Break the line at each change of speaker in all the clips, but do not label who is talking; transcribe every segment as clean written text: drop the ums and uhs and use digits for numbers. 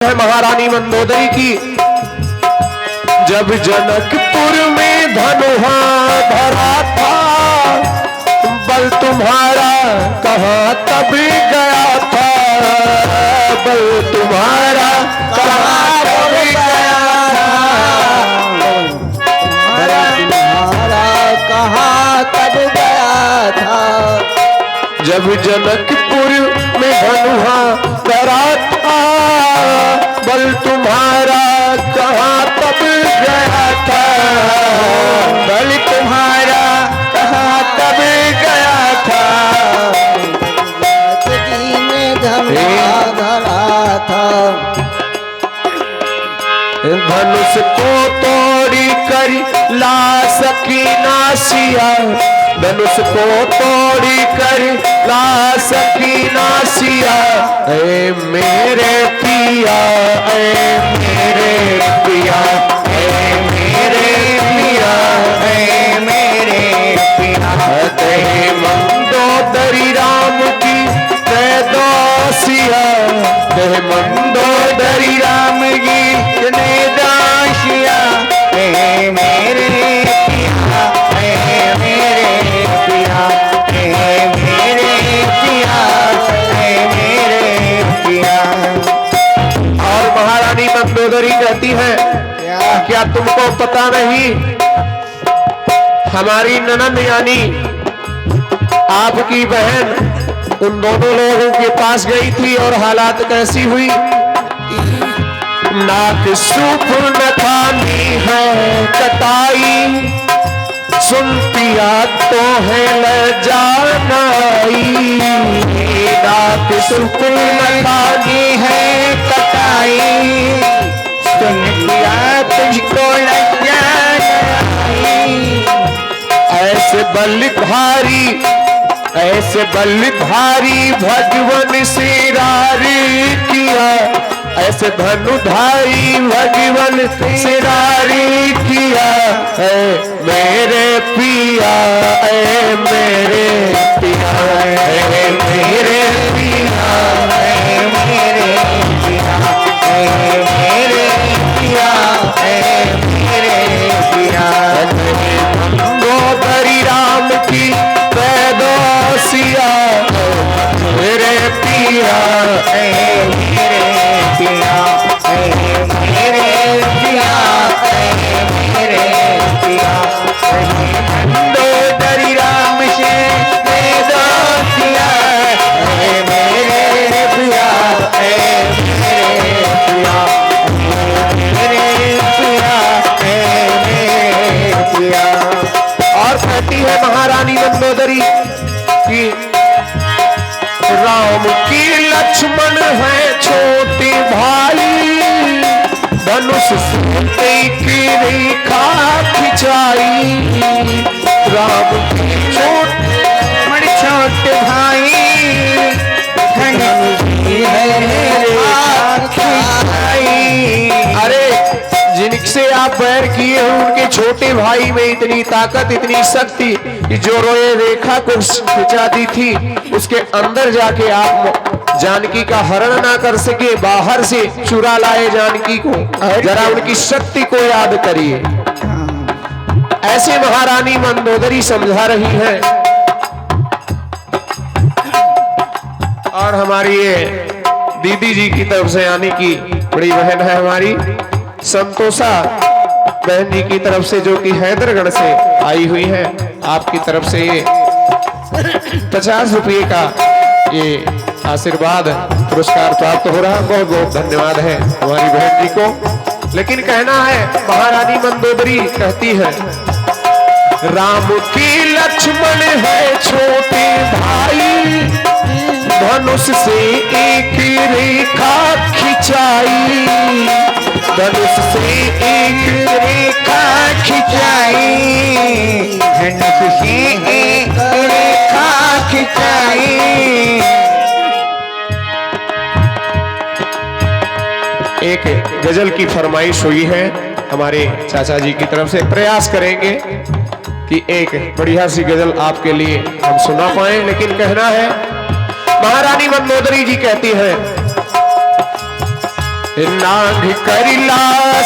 है महारानी मंदोदरी की। जब जनकपुर में धनुहा धरा था, बल तुम्हारा कहाँ तब गया था, बल तुम्हारा कहाँ तब गया था,
तुम्हारा कहाँ तब गया था।
जब जनकपुर में धनुहा धरा था, बल तुम्हारा कहाँ तब गया था, बल तुम्हारा कहाँ तब गया था।
में धनुहा धरा था,
धनुष को तोड़ी कर ला सकी नासिया, धनुष को तोड़ी कर ला सकी नासिया। ऐ मेरे पिया, ऐ मेरे पिया, ऐ मेरे पिया, ऐ मेरे पिया। कहे मंदोदरी राम की दासिया, कहे मंदोदरी राम की दासिया। ऐ मेरे पिया, ऐ मेरे पिया, ऐ मेरे पिया, ऐ मेरे पिया। और महारानी मंदोदरी कहती है, क्या तुमको पता नहीं, हमारी ननद यानी आपकी बहन उन दोनों लोगों के पास गई थी और हालात कैसी हुई। नाक सूप नथानी है कटाई, सुनतिया तो है लजानाई। नाक सूप नथानी है कटाई, सुनतिया तुझको लजानाई। ऐसे बलधारी, ऐसे बलधारी भगवन से रारी किया, ऐसे धनुधारी भगवन से रारी किया। ऐ मेरे पिया, ऐ मेरे पिया, ऐ मेरे पिया, ऐ मेरे पिया, ऐ मेरे पिया, ऐ मेरे पिया। मंदोदरी राम की दासिया, मेरे पिया, ऐ मेरे पिया, ऐ मेरे पिया, ऐ मेरे पिया। मंदोदरी राम से दासिया, ऐ मेरे पिया, ऐ मेरे पिया, मेरे पिया, ऐ मेरे पिया। और कहती है महारानी मंदोदरी कि राम की लक्ष्मण है छोटे भाई, धनुष से की रेखा खिंचाई। राम की छोटे भाई, धनुष की रेखा खिंचाई। अरे जिनसे आप बैर किए हो उनके छोटे भाई में इतनी ताकत, इतनी शक्ति कि जो रोए रेखा को खिंचा दी थी, उसके अंदर जाके आप जानकी का हरण ना कर सके, बाहर से चुरा लाए जानकी को। जरा उनकी शक्ति को याद करिए। ऐसे महारानी मंदोदरी समझा रही है। और हमारी ये दीदी जी की तरफ से यानी कि बड़ी बहन है हमारी संतोषा बहन जी की तरफ से, जो कि हैदरगढ़ से आई हुई है, आपकी तरफ से ये 50 रुपये का ये आशीर्वाद पुरस्कार प्राप्त हो रहा। बहुत बहुत धन्यवाद है हमारी बहन जी को। लेकिन कहना है, महारानी मंदोदरी कहती है, राम की लक्ष्मण है छोटे भाई, धनुष से एक रेखा खिंचाई, धनुष से एक रेखा खिंचाई, धनुष से एक रेखा खिंचाई। एक गजल की फरमाइश हुई है हमारे चाचा जी की तरफ से। प्रयास करेंगे कि एक बढ़िया सी गजल आपके लिए हम सुना पाए। लेकिन कहना है, महारानी मंदोदरी जी कहती है, नांग करिला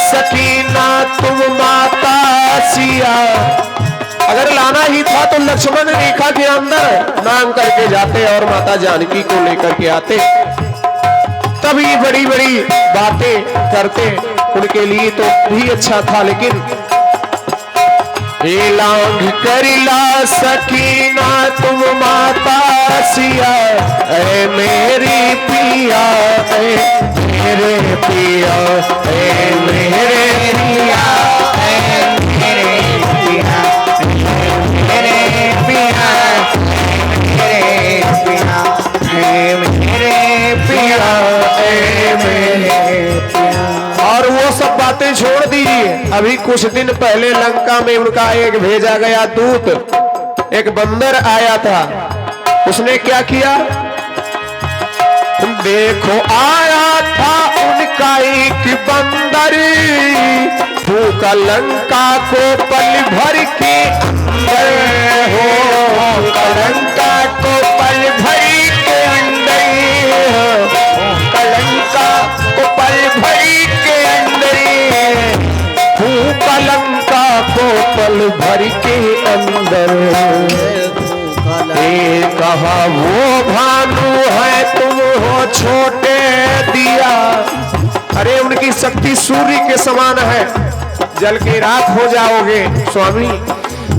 सकीना तुम माता सिया। अगर लाना ही था तो लक्ष्मण रेखा के अंदर नांग करके जाते और माता जानकी को लेकर के आते, तभी बड़ी बड़ी बातें करते, उनके लिए तो भी अच्छा था। लेकिन लांग करिला सकीना तुम माता सिया, ऐ मेरी पिया ऐ मेरे पिया ऐ मेरे पिया ऐ मेरे पिया मेरे पिया मेरे पिया ऐ मेरे पिया ऐ मेरे पिया। और वो सब बातें छोड़ दीजिए, अभी कुछ दिन पहले लंका में उनका एक भेजा गया दूत, एक बंदर आया था, उसने क्या किया? देखो आया था उनका एक बंदर, भूखा लंका को पल भर के अंदर, हो लंका को पल भर के अंदर, लंका को पल भर के अंदर, भूखा लंका को पल भर के अंदर। कहा वो भानु है तुम हो छोटे दिया। अरे उनकी शक्ति सूर्य के समान है, जल के राख हो जाओगे स्वामी।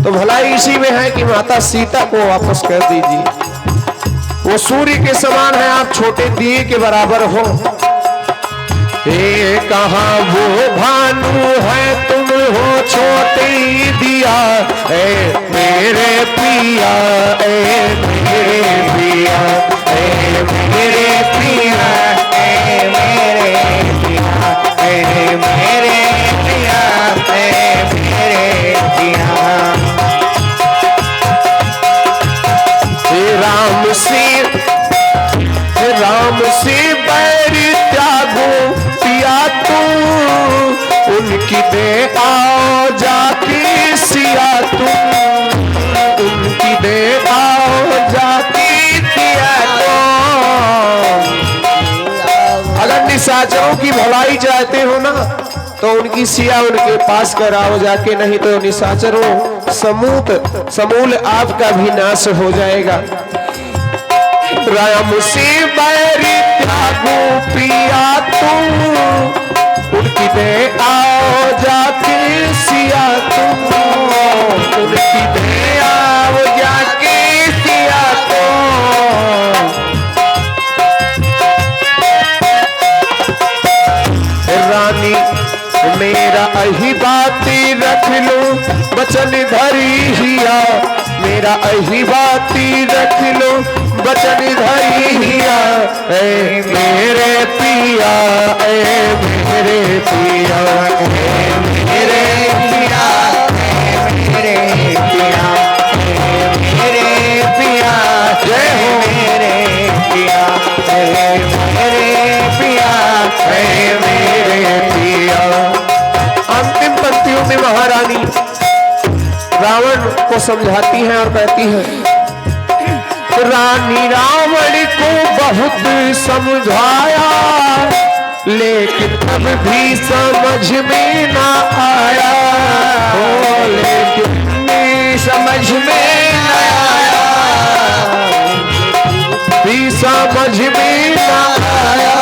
तो भलाई इसी में है कि माता सीता को वापस कर दीजिए, वो सूर्य के समान है, आप छोटे दिए के बराबर हो। कहा वो भानु है तुम हो छोटे दिया, ऐ मेरे पिया ऐ मेरे पिया ऐ मेरे पिया ऐ मेरे पिया ऐ मेरे पिया ऐ मेरे पिया। राम से बैर त्यागो पिया तू, उनकी दे आओ जाके सिया तू, उनकी दे आओ जाके सिया तू। अगर निशाचरों की भलाई चाहते हो ना तो उनकी सिया उनके पास कराओ जाके, नहीं तो निशाचरों समूल आपका भी नाश हो जाएगा। राम से बैरी त्यागो पिया तू, उनकी दे आओ जाके सिया तू, उनकी दे आओ जाके सिया तू। रानी मेरा अही बाती रख लो बचन धरी हिया, मेरा अही बाती रख लो बचन धरी हिया, ऐ मेरे पिया ऐ मेरे पिया ऐ मेरे पिया ऐ मेरे पिया ऐ मेरे पिया जय हो मेरे पिया ऐ मेरे पिया ऐ मेरे पिया। अंतिम पंक्तियों में महारानी रावण को समझाती हैं और कहती हैं, रानी रावण को बहुत समझाया लेकिन तब भी समझ में ना आया, ओ लेकिन समझ में ना आया, भी समझ में ना आया।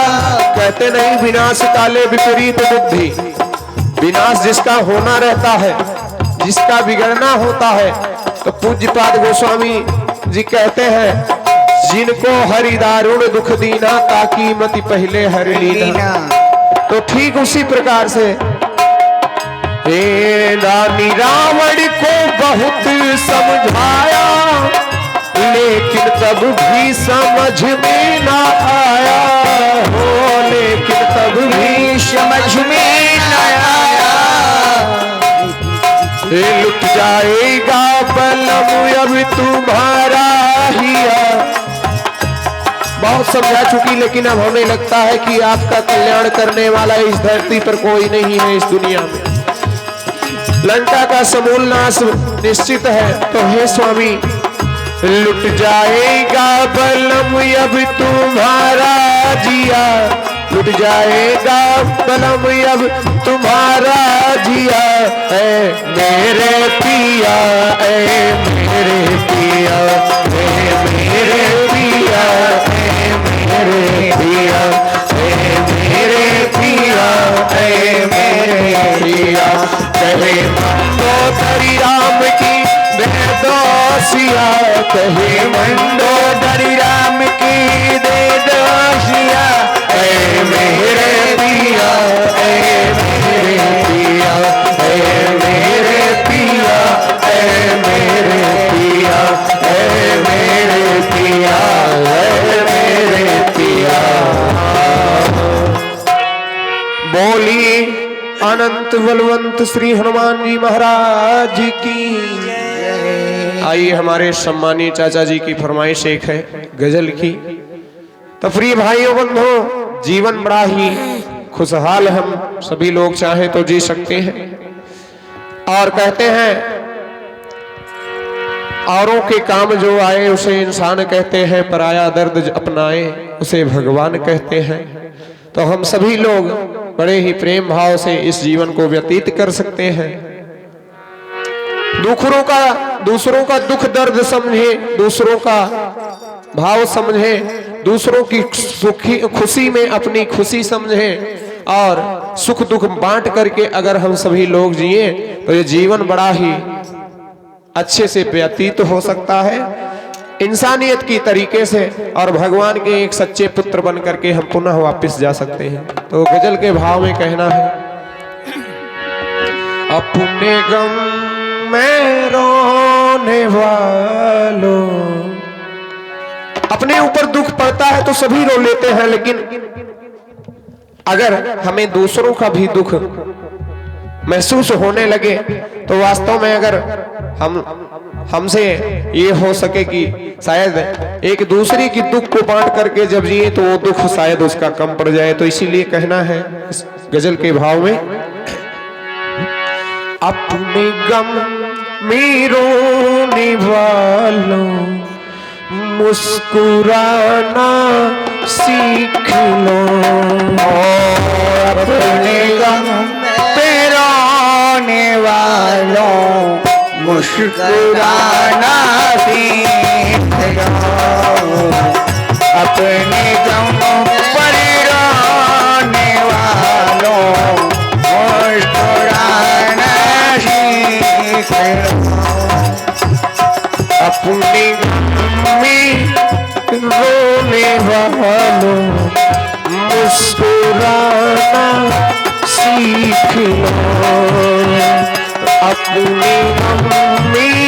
कहते नहीं विनाश काले विपरीत बुद्धि, विनाश जिसका होना रहता है, जिसका बिगड़ना होता है। तो पूज्यपाद गोस्वामी जी कहते हैं, जिनको हरि दारुण दुख दीना ताकि मति पहले हरि लीना। तो ठीक उसी प्रकार से रानी रावण को बहुत समझाया लेकिन तब भी समझ में ना आया, हो लेकिन तब भी समझ में ना आया। लुट जाएगा बलम अब तुम्हारा हिया। बहुत समझा चुकी लेकिन अब हमें लगता है कि आपका कल्याण करने वाला इस धरती पर कोई नहीं है इस दुनिया में। लंका का समूल नाश निश्चित है। तो हे स्वामी, लुट जाएगा बलम अब तुम्हारा जिया, लुट जाएगा बलम अब तुम्हारा जिया ऐ मेरे पिया ऐ मेरे पिया ऐ मेरे पिया ऐ मेरे पिया ऐ मेरे पिया ऐ मेरे पिया कहे मंदोदरी राम की दे दोसिया कहे मंदोदरी राम की दे दोसिया ऐ मेरे पिया ऐ मेरे पिया ऐ मेरे पिया ऐ मेरे पिया ऐ मेरे पिया ऐ मेरे पिया। बोली अनंत बलवंत श्री हनुमान जी महाराज की। आइए हमारे सम्मानीय चाचा जी की फरमाइश एक है गजल की। तो प्रिय भाइयों बंधुओं, जीवन बड़ा ही खुशहाल हम सभी लोग चाहे तो जी सकते हैं। और कहते हैं औरों के काम जो आए उसे इंसान कहते हैं, पराया दर्द अपनाए उसे भगवान कहते हैं। तो हम सभी लोग बड़े ही प्रेम भाव से इस जीवन को व्यतीत कर सकते हैं। दूसरों का दुख दर्द समझे, दूसरों का भाव समझे, दूसरों की खुशी में अपनी खुशी समझे और सुख दुख बांट करके अगर हम सभी लोग जिए तो ये जीवन बड़ा ही अच्छे से व्यतीत हो सकता है इंसानियत की तरीके से, और भगवान के एक सच्चे पुत्र बन करके हम पुनः वापस जा सकते हैं। तो गजल के भाव में कहना है, अपने गम में रोने वालों, अपने ऊपर दुख पड़ता है तो सभी रो लेते हैं, लेकिन अगर हमें दूसरों का भी दुख महसूस होने लगे तो वास्तव में अगर हमसे ये हो सके कि शायद एक दूसरे की दुख को बांट करके जब जिए तो वो दुख शायद उसका कम पड़ जाए। तो इसीलिए कहना है इस गजल के भाव में, अपने गम में रोने वालों मुस्कुराना सीख लो,
अपने गम पे रोने वालों मुस्कुराना सीख लो, अपने गम पर रोने वालों मुस्कुराना सीख लो,
अपने गम में रोने वालों मुस्कुराना सीख लो, अपने गम में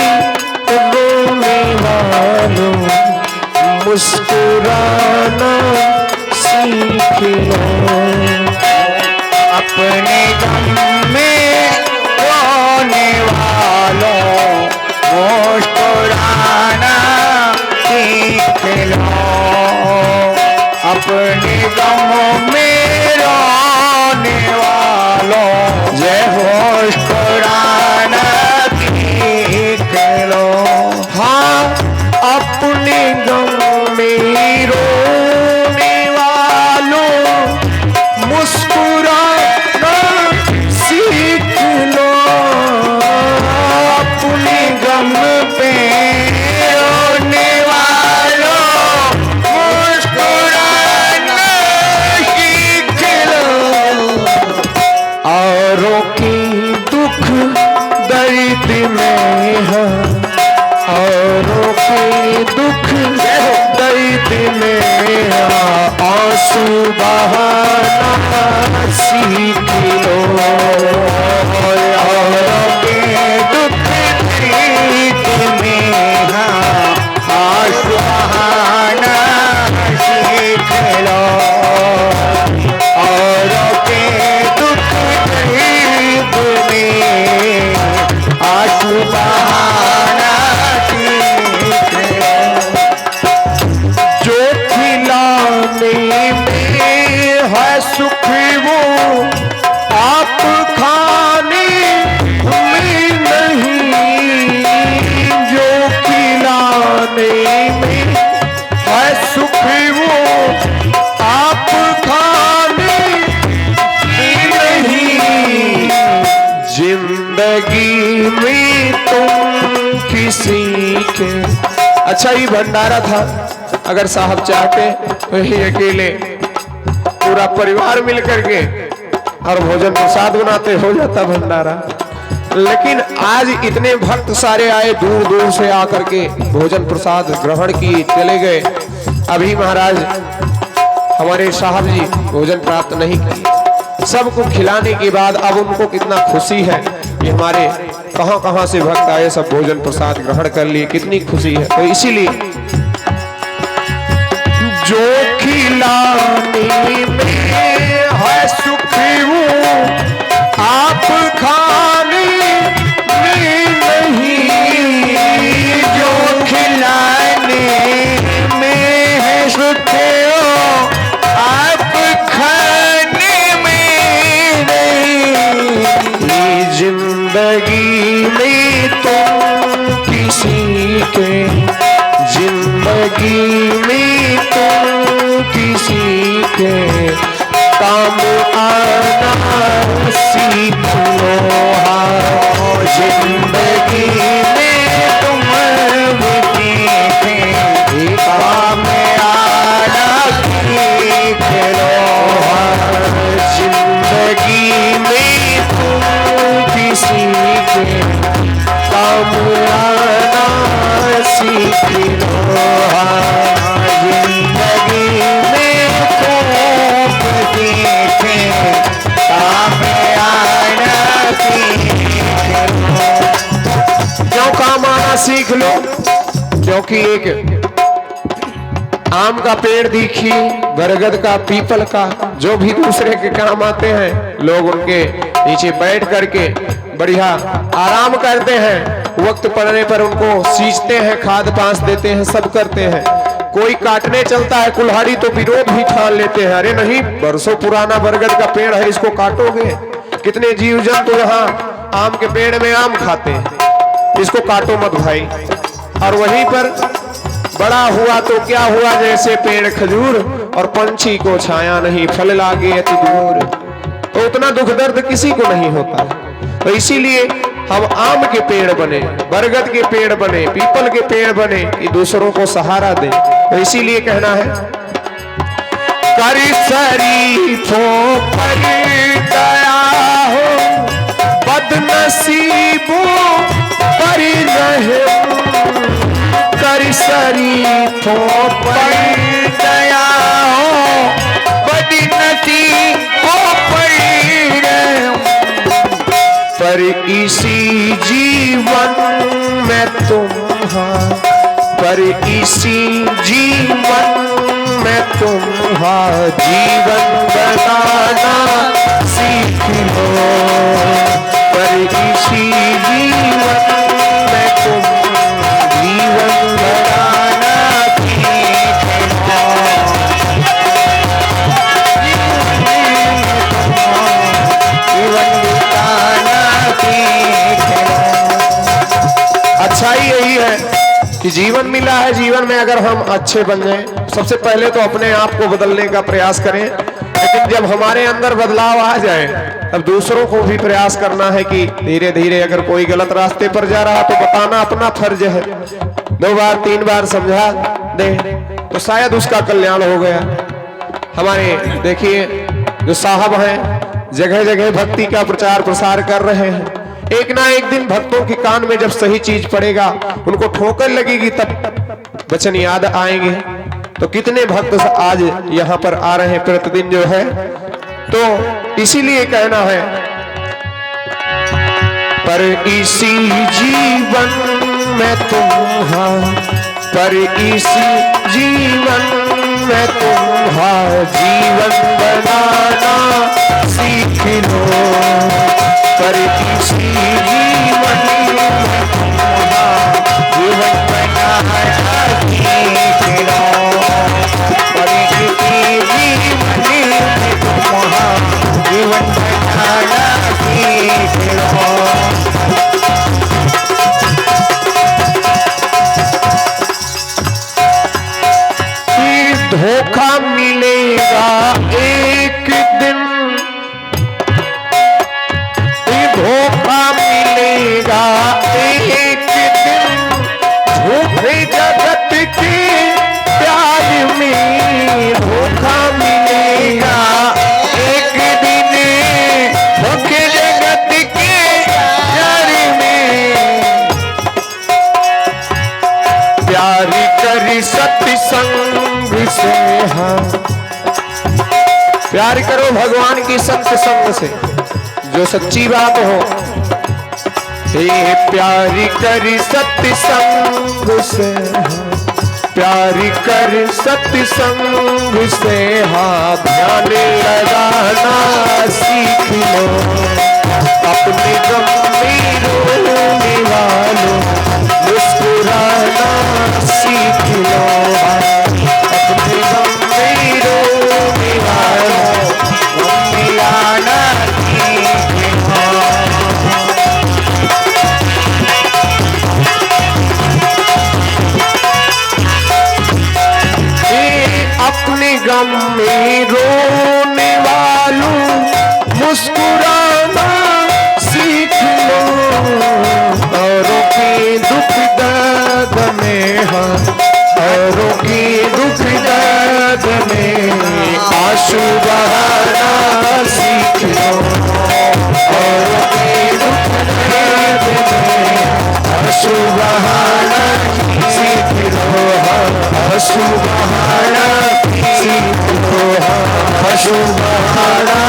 रोने वालों मुस्कुराना सीख लो,
अपने गम में रोने वालों मुस्कुराना सीख लो, अपने गम में रोने वालों
जय हो
मुस्कुराना सीख लो।
हाँ, अपने गम में रोने वालों मुस्कुराना सीख लो, अपने गम पे
रोने वालों मुस्कुराना सीख लो,
औरों की दुख दर्द में है, औरों की दुख दर्द में आंसू बहाना सीख लो,
औरों के दुख दर्द में आंसू बहाना सीख लो, औरों के दुख दर्द में आंसू बहाना सीख लो,
जो खिलाने में है सुख वो जिंदगी में तुम किसी के। अच्छा, ये भंडारा था, अगर साहब चाहते तो ही अकेले पूरा परिवार मिलकर के और भोजन प्रसाद बनाते, हो जाता भंडारा। लेकिन आज इतने भक्त सारे आए, दूर दूर से आकर के भोजन प्रसाद ग्रहण किए, चले गए। अभी महाराज हमारे साहब जी भोजन प्राप्त नहीं किए। सबको खिलाने के बाद अब उनको कितना खुशी है कि हमारे कहां कहां से भक्त आए, सब भोजन प्रसाद ग्रहण कर लिए, कितनी खुशी है। तो इसीलिए जो खिलाने में है सुख वो आप खाने में नहीं, जो खिलाने में है सुख वो आप खाने में नहीं। ये जिंदगी में तुम किसी के, जिंदगी में तुम किसी के काम आना सीख लो। जिंदगी में तुम किसी काम आना सीख लो। जिंदगी में तुम किसी के काम आना सीख लो। जिंदगी में खूब देखे काम आना सीख लो। क्यों काम आना सीख लो? क्योंकि एक आम का पेड़ देखिए, बरगद का, पीपल का, जो भी दूसरे के काम आते हैं, लोग उनके नीचे बैठ करके बढ़िया आराम करते हैं। वक्त पड़ने पर उनको सींचते हैं, खाद पांस देते हैं, सब करते हैं। कोई काटने चलता है कुल्हाड़ी तो विरोध भी ठान लेते हैं, अरे नहीं, बरसों पुराना बरगद का पेड़ है, इसको काटोगे? कितने जीव जंतु यहाँ आम के पेड़ में आम खाते हैं, इसको काटो मत भाई। और वहीं पर बड़ा हुआ तो क्या हुआ, जैसे पेड़ खजूर और पंछी को छाया नहीं, फल लागे अति दूर। तो उतना दुख दर्द किसी को नहीं होता। तो इसीलिए हम आम के पेड़ बने, बरगद के पेड़ बने, पीपल के पेड़ बने कि दूसरों को सहारा दें। तो इसीलिए कहना है, कर शरीफों पर दया हो, बदनसीबों पर रहम। कर शरीफों पर दया हो, बदनसीबों पर रहम। पर इसी जीवन में तुम्हारा, पर इसी जीवन में तुम्हारा जीवन बनाना सीख लो। पर इसी जीवन में तुम जीवन बनाना सीख लो। जीवन अच्छाई यही है कि जीवन मिला है, जीवन में अगर हम अच्छे बन जाएं, सबसे पहले तो अपने आप को बदलने का प्रयास करें। लेकिन जब हमारे अंदर बदलाव आ जाए, तब दूसरों को भी प्रयास करना है कि धीरे धीरे अगर कोई गलत रास्ते पर जा रहा तो बताना अपना फर्ज है। 2 बार 3 बार समझा दे तो शायद उसका कल्याण हो गया। हमारे देखिए जो साहब हैं, जगह जगह भक्ति का प्रचार प्रसार कर रहे हैं। एक ना एक दिन भक्तों के कान में जब सही चीज पड़ेगा, उनको ठोकर लगेगी, तब वचन याद आएंगे। तो कितने भक्त आज यहाँ पर आ रहे हैं प्रतिदिन जो है। तो इसीलिए कहना है, पर इसी जीवन में तुम्हारा, पर इसी जीवन में तुम्हारा जीवन बनाना सीख लो। पर इसी जीवन में तुम्हारा जीवन बनाना सीख लो। पर इसी जीवन में तुम्हारा जीवन बनाना सीख लो। धोखा मिलेगा एक दिन, धोखा मिलेगा मिलेगा एक दिन, झूठे जगत के प्यार में धोखा मिलेगा एक दिन, धोखे जगत के प्यार में। प्यार कर सत्संग से, हाँ प्यार करो भगवान की सत्संग से, जो सच्ची बात हो। प्यार कर सत्संग से, प्यार कर सत्संग से, हाँ ध्यान लगाना सीख लो। अपने गम में रोने वालों मुस्कुराना सीख लो। अपने गम में रोने वालों मिलाना सीख लो। अपने गम में रोने वालों मुस्कुराना सीख लो। औरों के दुख दर्द में, हाँ औरों के दुख दर्द में आंसू बहाना सीख लो। औरों के दुख दर्द में आंसू बहाना सीख लो। आंसू बहाना सीख लो। आंसू बहाना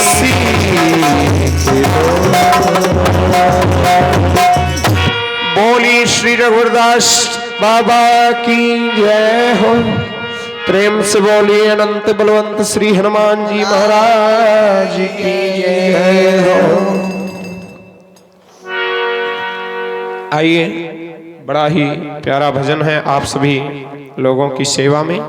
सीख लो। बोली श्री रघुदास बाबा की जय हो। प्रेम से बोलिए अनंत बलवंत श्री हनुमान जी महाराज की जय हो। आइए, बड़ा ही प्यारा भजन है आप सभी लोगों की सेवा में।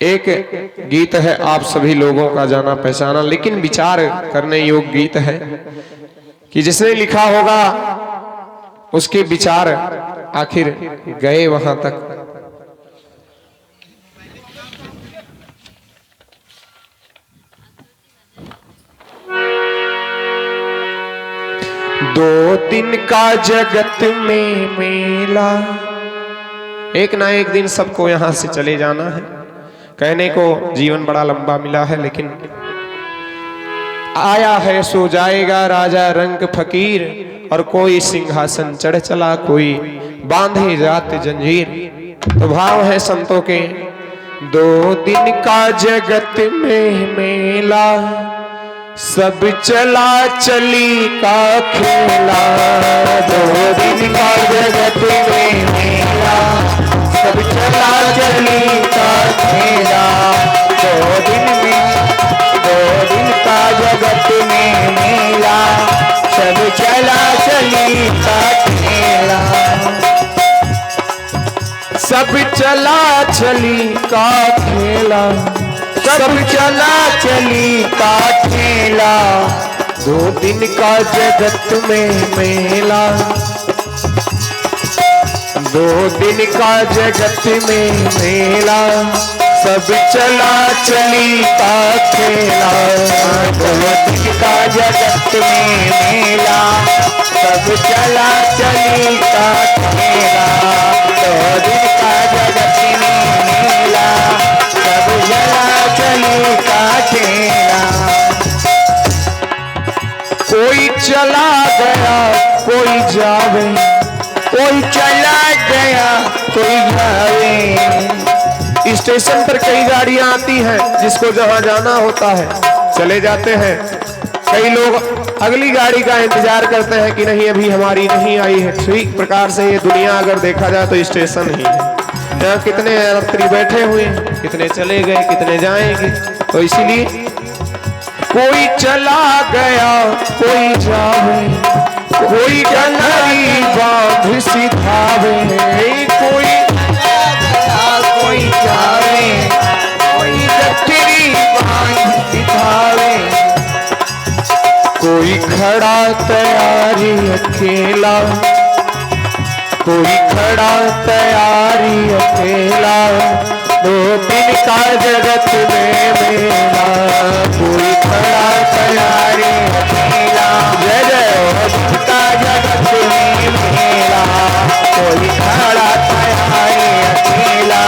एक गीत है आप सभी लोगों का जाना पहचाना, लेकिन विचार करने योग्य गीत है कि जिसने लिखा होगा उसके विचार आखिर गए वहां तक। दो दिन का जगत में मेला, एक ना एक दिन सबको यहां से चले जाना है। कहने को जीवन बड़ा लंबा मिला है, लेकिन आया है सो जाएगा राजा रंग फकीर। और कोई सिंहासन चढ़ चला, कोई बांधे जात जंजीर। तो भाव है संतों के, दो दिन का जगत में मेला, सब चला चली का खेला। दो दिन का जगत में मेला, सब चला चली का खेला। दो दिन का जगत में मेला, सब चला चली का खेला। सब चला चली का खेला, सब चला चली का खेला। दो दिन का जगत में मेला, दो दिन का जगत में मेला, सब चला चली का खेला। दो दिन का जगत में मेला, सब चला चली का खेला। दो दिन का जगत में मेला, सब चला चली का खेला। कोई चला गया कोई जावे, कोई चला गया कोई जावे। स्टेशन पर कई गाड़ियां आती हैं, जिसको जहां जाना होता है चले जाते हैं। कई लोग अगली गाड़ी का इंतजार करते हैं कि नहीं अभी हमारी नहीं आई है। ठीक प्रकार से ये दुनिया अगर देखा जाए तो स्टेशन ही है। यहाँ कितने यात्री बैठे हुए, कितने चले गए, कितने जाएंगे। तो इसीलिए कोई चला गया कोई जावे, कोई गनरी बांध सिधावे। कोई कोई जावे, कोई गठरी बांध सिधावे। कोई खड़ा तैयारी अकेला,
कोई खड़ा तैयारी अकेला, 2 दिन का जगत में मेला। कोई खड़ा तैयारी अकेला, जय जय 2 दिन का जगत में मेला। कोई खड़ा तैयारी अकेला,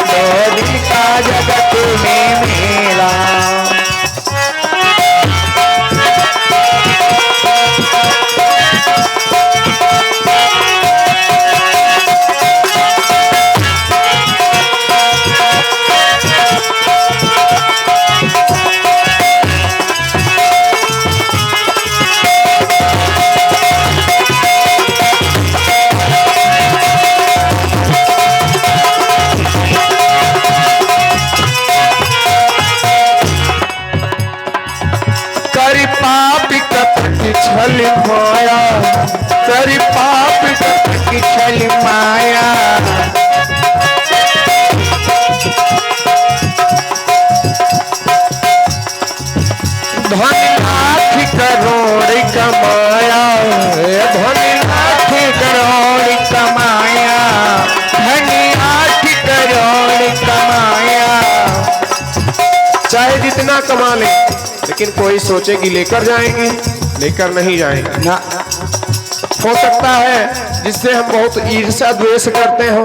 2 दिन का जगत में मेला। छल माया, कर पाप की छल माया। धन लाख करोड़ कमाया, धन लाख करोड़ कमाया, धन लाख करोड़ कमाया।
चाहे जितना कमा ले, लेकिन कोई सोचे कि लेकर जाएंगे, लेकर नहीं जाएंगे ना। हो सकता है जिससे हम बहुत ईर्ष्या द्वेष करते हो,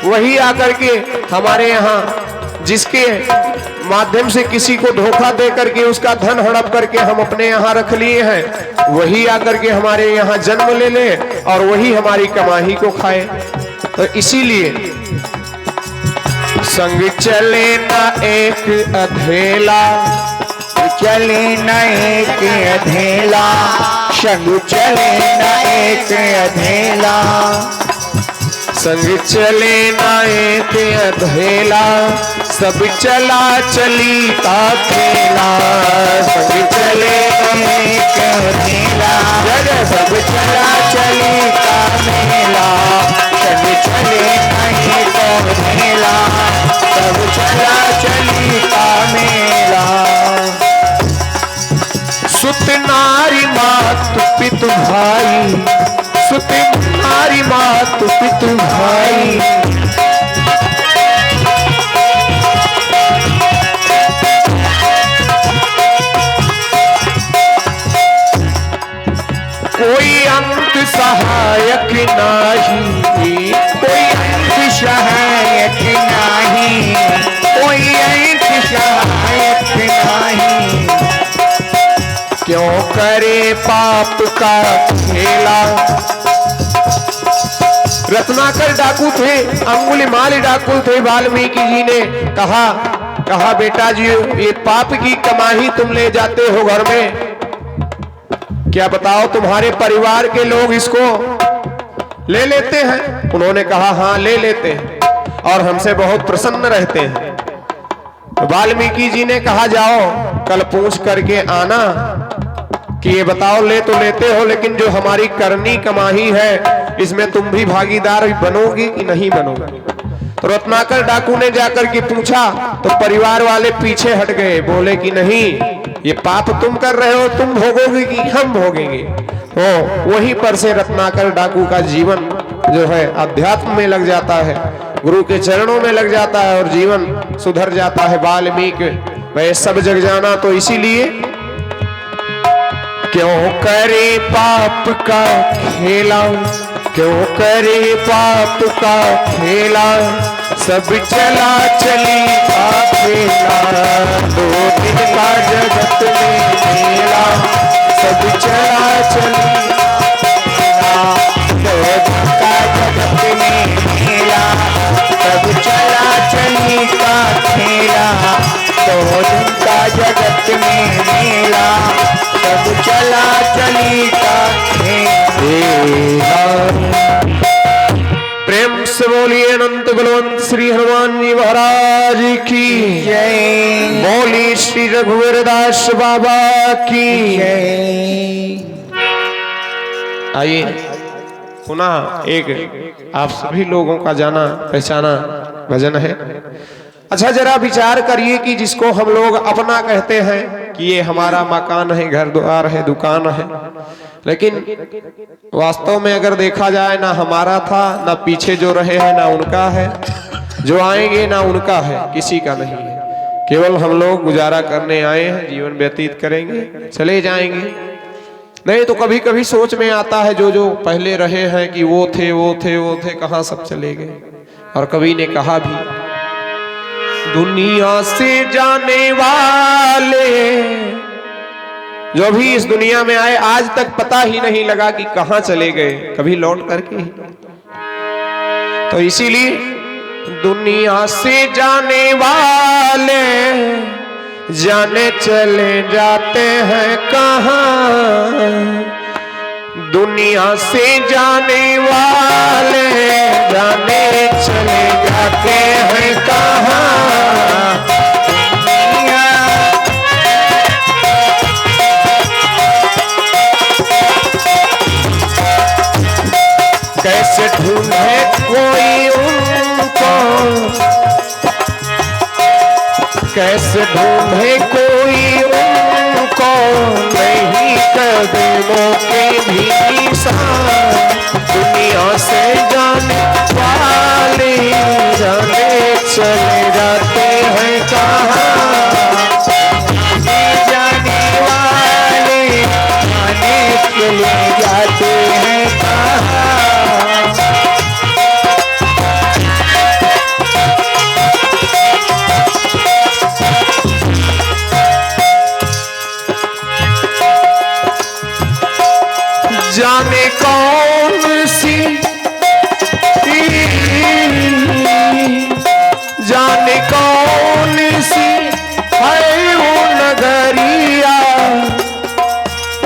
वही आकर के हमारे यहाँ, जिसके माध्यम से किसी को धोखा दे करके उसका धन हड़प करके हम अपने यहाँ रख लिए हैं, वही आकर के हमारे यहाँ जन्म ले ले और वही हमारी कमाई को खाए। तो इसीलिए
संग चले ना एक अधेला, चले न एक अधेला, संग चले न एक अधेला।
संग चले ना एक अधेला, सब चला चली का खेला। संग चले
एक अधेला, सब चला चली का मेला। संग चले न एक अधेला, सब चला चली का मेला।
सुत नारी मात पितु भाई, सुत नारी मात पितु भाई। कोई अंत सहायक नाही,
कोई अंत सहायक नाही, कोई अंत सहायक नाही।
क्यों करे पाप का खेला। रत्नाकर डाकू थे, अंगुलीमाल डाकू थे। वाल्मीकि जी ने कहा बेटा जी, ये पाप की कमाई तुम ले जाते हो घर में, क्या बताओ तुम्हारे परिवार के लोग इसको ले लेते हैं? उन्होंने कहा हाँ ले लेते हैं और हमसे बहुत प्रसन्न रहते हैं। वाल्मीकि जी ने कहा जाओ कल पूछ करके आना कि ये बताओ ले तो लेते हो, लेकिन जो हमारी करनी कमाई है इसमें तुम भी भागीदार बनोगी कि नहीं बनोगी? तो रत्नाकर डाकू ने जाकर के पूछा तो परिवार वाले पीछे हट गए, बोले कि नहीं, ये पाप तुम कर रहे हो, तुम भोगोगे कि हम भोगेंगे। तो वहीं पर से रत्नाकर डाकू का जीवन जो है अध्यात्म में लग जाता है, गुरु के चरणों में लग जाता है और जीवन सुधर जाता है। वाल्मीकि वह सब जग जाना। तो इसीलिए क्यों करे पाप का खेला, क्यों करे पाप का खेला, सब चला चली का खेला। 2 दिन का जगत में मेला, सब चला चली का
2 दिन का जगत में मेला, सब चला चली का खेला। 2 दिन का जगत में मेला, सब चला चली का खेला।
प्रेम से बोलिए अनंत बलवंत श्री हनुमान जी महाराज की
जय।
बोली श्री रघुवीर दास बाबा की
जय।
आइए पुनः एक आप सभी लोगों का जाना पहचाना भजन है। अच्छा जरा विचार करिए कि जिसको हम लोग अपना कहते हैं कि ये हमारा मकान है, घर द्वार है, दुकान है, लेकिन वास्तव में अगर देखा जाए ना हमारा था, ना पीछे जो रहे हैं ना उनका है, जो आएंगे ना उनका है, किसी का नहीं है। केवल हम लोग गुजारा करने आए हैं, जीवन व्यतीत करेंगे, चले जाएंगे। नहीं तो कभी कभी सोच में आता है जो जो पहले रहे हैं कि वो थे वो थे वो थे, कहाँ सब चले गए। और कवि ने कहा भी, दुनिया से जाने वाले जो भी इस दुनिया में आए आज तक पता ही नहीं लगा कि कहां चले गए, कभी लौट करके ही। तो इसीलिए दुनिया से जाने वाले जाने चले जाते हैं कहां, दुनिया से जाने वाले जाने चले जाते हैं कहां। कैसे ढूंढे कोई उनको, कैसे ढूंढे कोई उनको, नहीं कदमों के भी निशान, दुनिया से जाने वाले जाने चले जाते हैं कहां, जाने वाले जाने चले जाते हैं कहां। जाने कौन सी जाने कौन सी है वो नगरिया,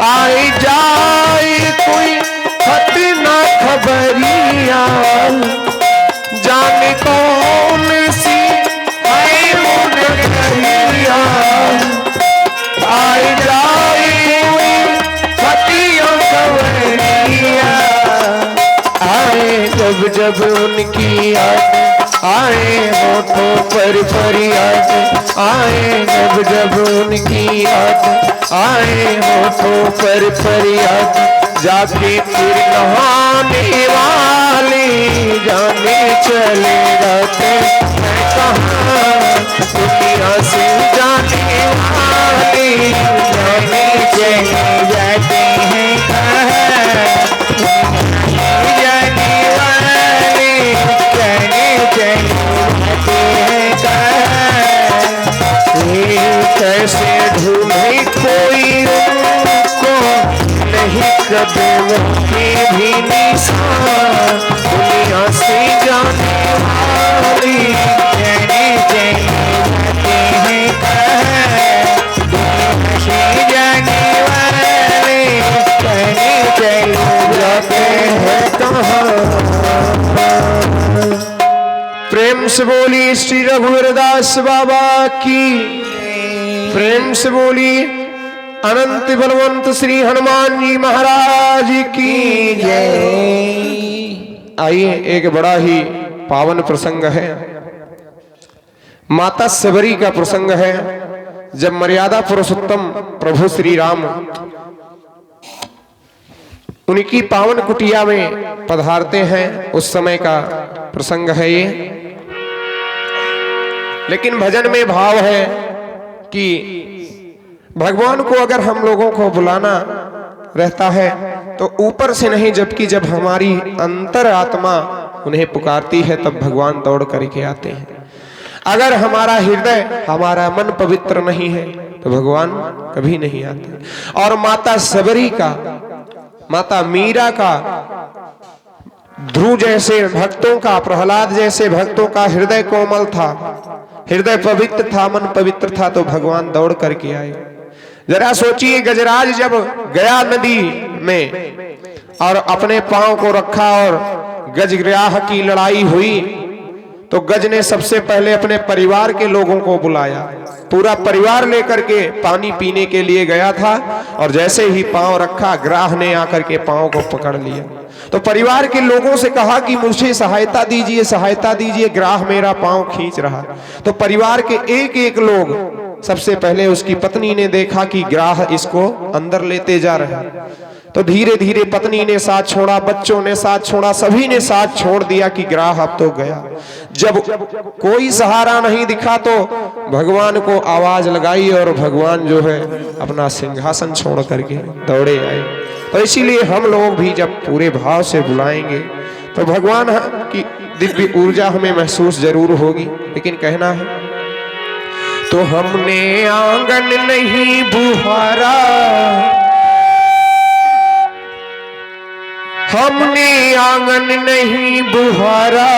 आए जाए कोई खत ना खबरिया, जाने कौन सी है वो नगरिया, आए जाए कोई खतिया खबरिया, आए जब जब उनकी याद आए होठों पर फरियाद, आए जब जब उनकी याद आए होठों पर फरियाद, जाके फिर नहाने वाले जाने चले जाते हैं कहां, दुनिया से जाने वाले जाने चले जाते हैं कहां, जाने वाले जाने चले जाते हैं कहां। कैसे ढूंढे कोई उनको, नहीं कदमों के भी निशान, दुनिया से जाने वाले जाने चले जाते हैं कहां, दुनिया से जाने वाले जाने चले जाते हैं कहां। प्रेम से बोली श्री रघुवीरदास बाबा की, प्रेम से बोली अनंत बलवंत श्री हनुमान जी महाराज की जय। आइए एक बड़ा ही पावन प्रसंग है, माता सबरी का प्रसंग है। जब मर्यादा पुरुषोत्तम प्रभु श्री राम उनकी पावन कुटिया में पधारते हैं, उस समय का प्रसंग है ये। लेकिन भजन में भाव है कि भगवान को अगर हम लोगों को बुलाना रहता है तो ऊपर से नहीं, जबकि जब हमारी अंतर आत्मा उन्हें पुकारती है तब भगवान दौड़ करके आते हैं। अगर हमारा हृदय हमारा मन पवित्र नहीं है तो भगवान कभी नहीं आते। और माता सबरी का, माता मीरा का, ध्रुव जैसे भक्तों का, प्रहलाद जैसे भक्तों का हृदय कोमल था, हृदय पवित्र था, मन पवित्र था, तो भगवान दौड़ करके आए। जरा सोचिए, गजराज जब गया नदी में और अपने पांव को रखा और गजग्राह की लड़ाई हुई तो गज ने सबसे पहले अपने परिवार के लोगों को बुलाया। पूरा परिवार लेकर के पानी पीने के लिए गया था और जैसे ही पांव रखा, ग्राह ने आकर के पांव को पकड़ लिया। तो परिवार के लोगों से कहा कि मुझे सहायता दीजिए, सहायता दीजिए, ग्राह मेरा पांव खींच रहा। तो परिवार के एक एक लोग, सबसे पहले उसकी पत्नी ने देखा कि ग्राह इसको अंदर लेते जा रहा है, तो धीरे धीरे पत्नी ने साथ छोड़ा, बच्चों ने साथ छोड़ा, सभी ने साथ छोड़ दिया कि ग्राह अब तो गया। जब कोई सहारा नहीं दिखा तो भगवान को आवाज लगाई और भगवान जो है अपना सिंहासन छोड़ करके दौड़े आए। तो इसीलिए हम लोग भी जब पूरे भाव से बुलाएंगे तो भगवान की दिव्य ऊर्जा हमें महसूस जरूर होगी। लेकिन कहना है, तो हमने आंगन नहीं बुहारा, हमने आंगन नहीं बुहारा,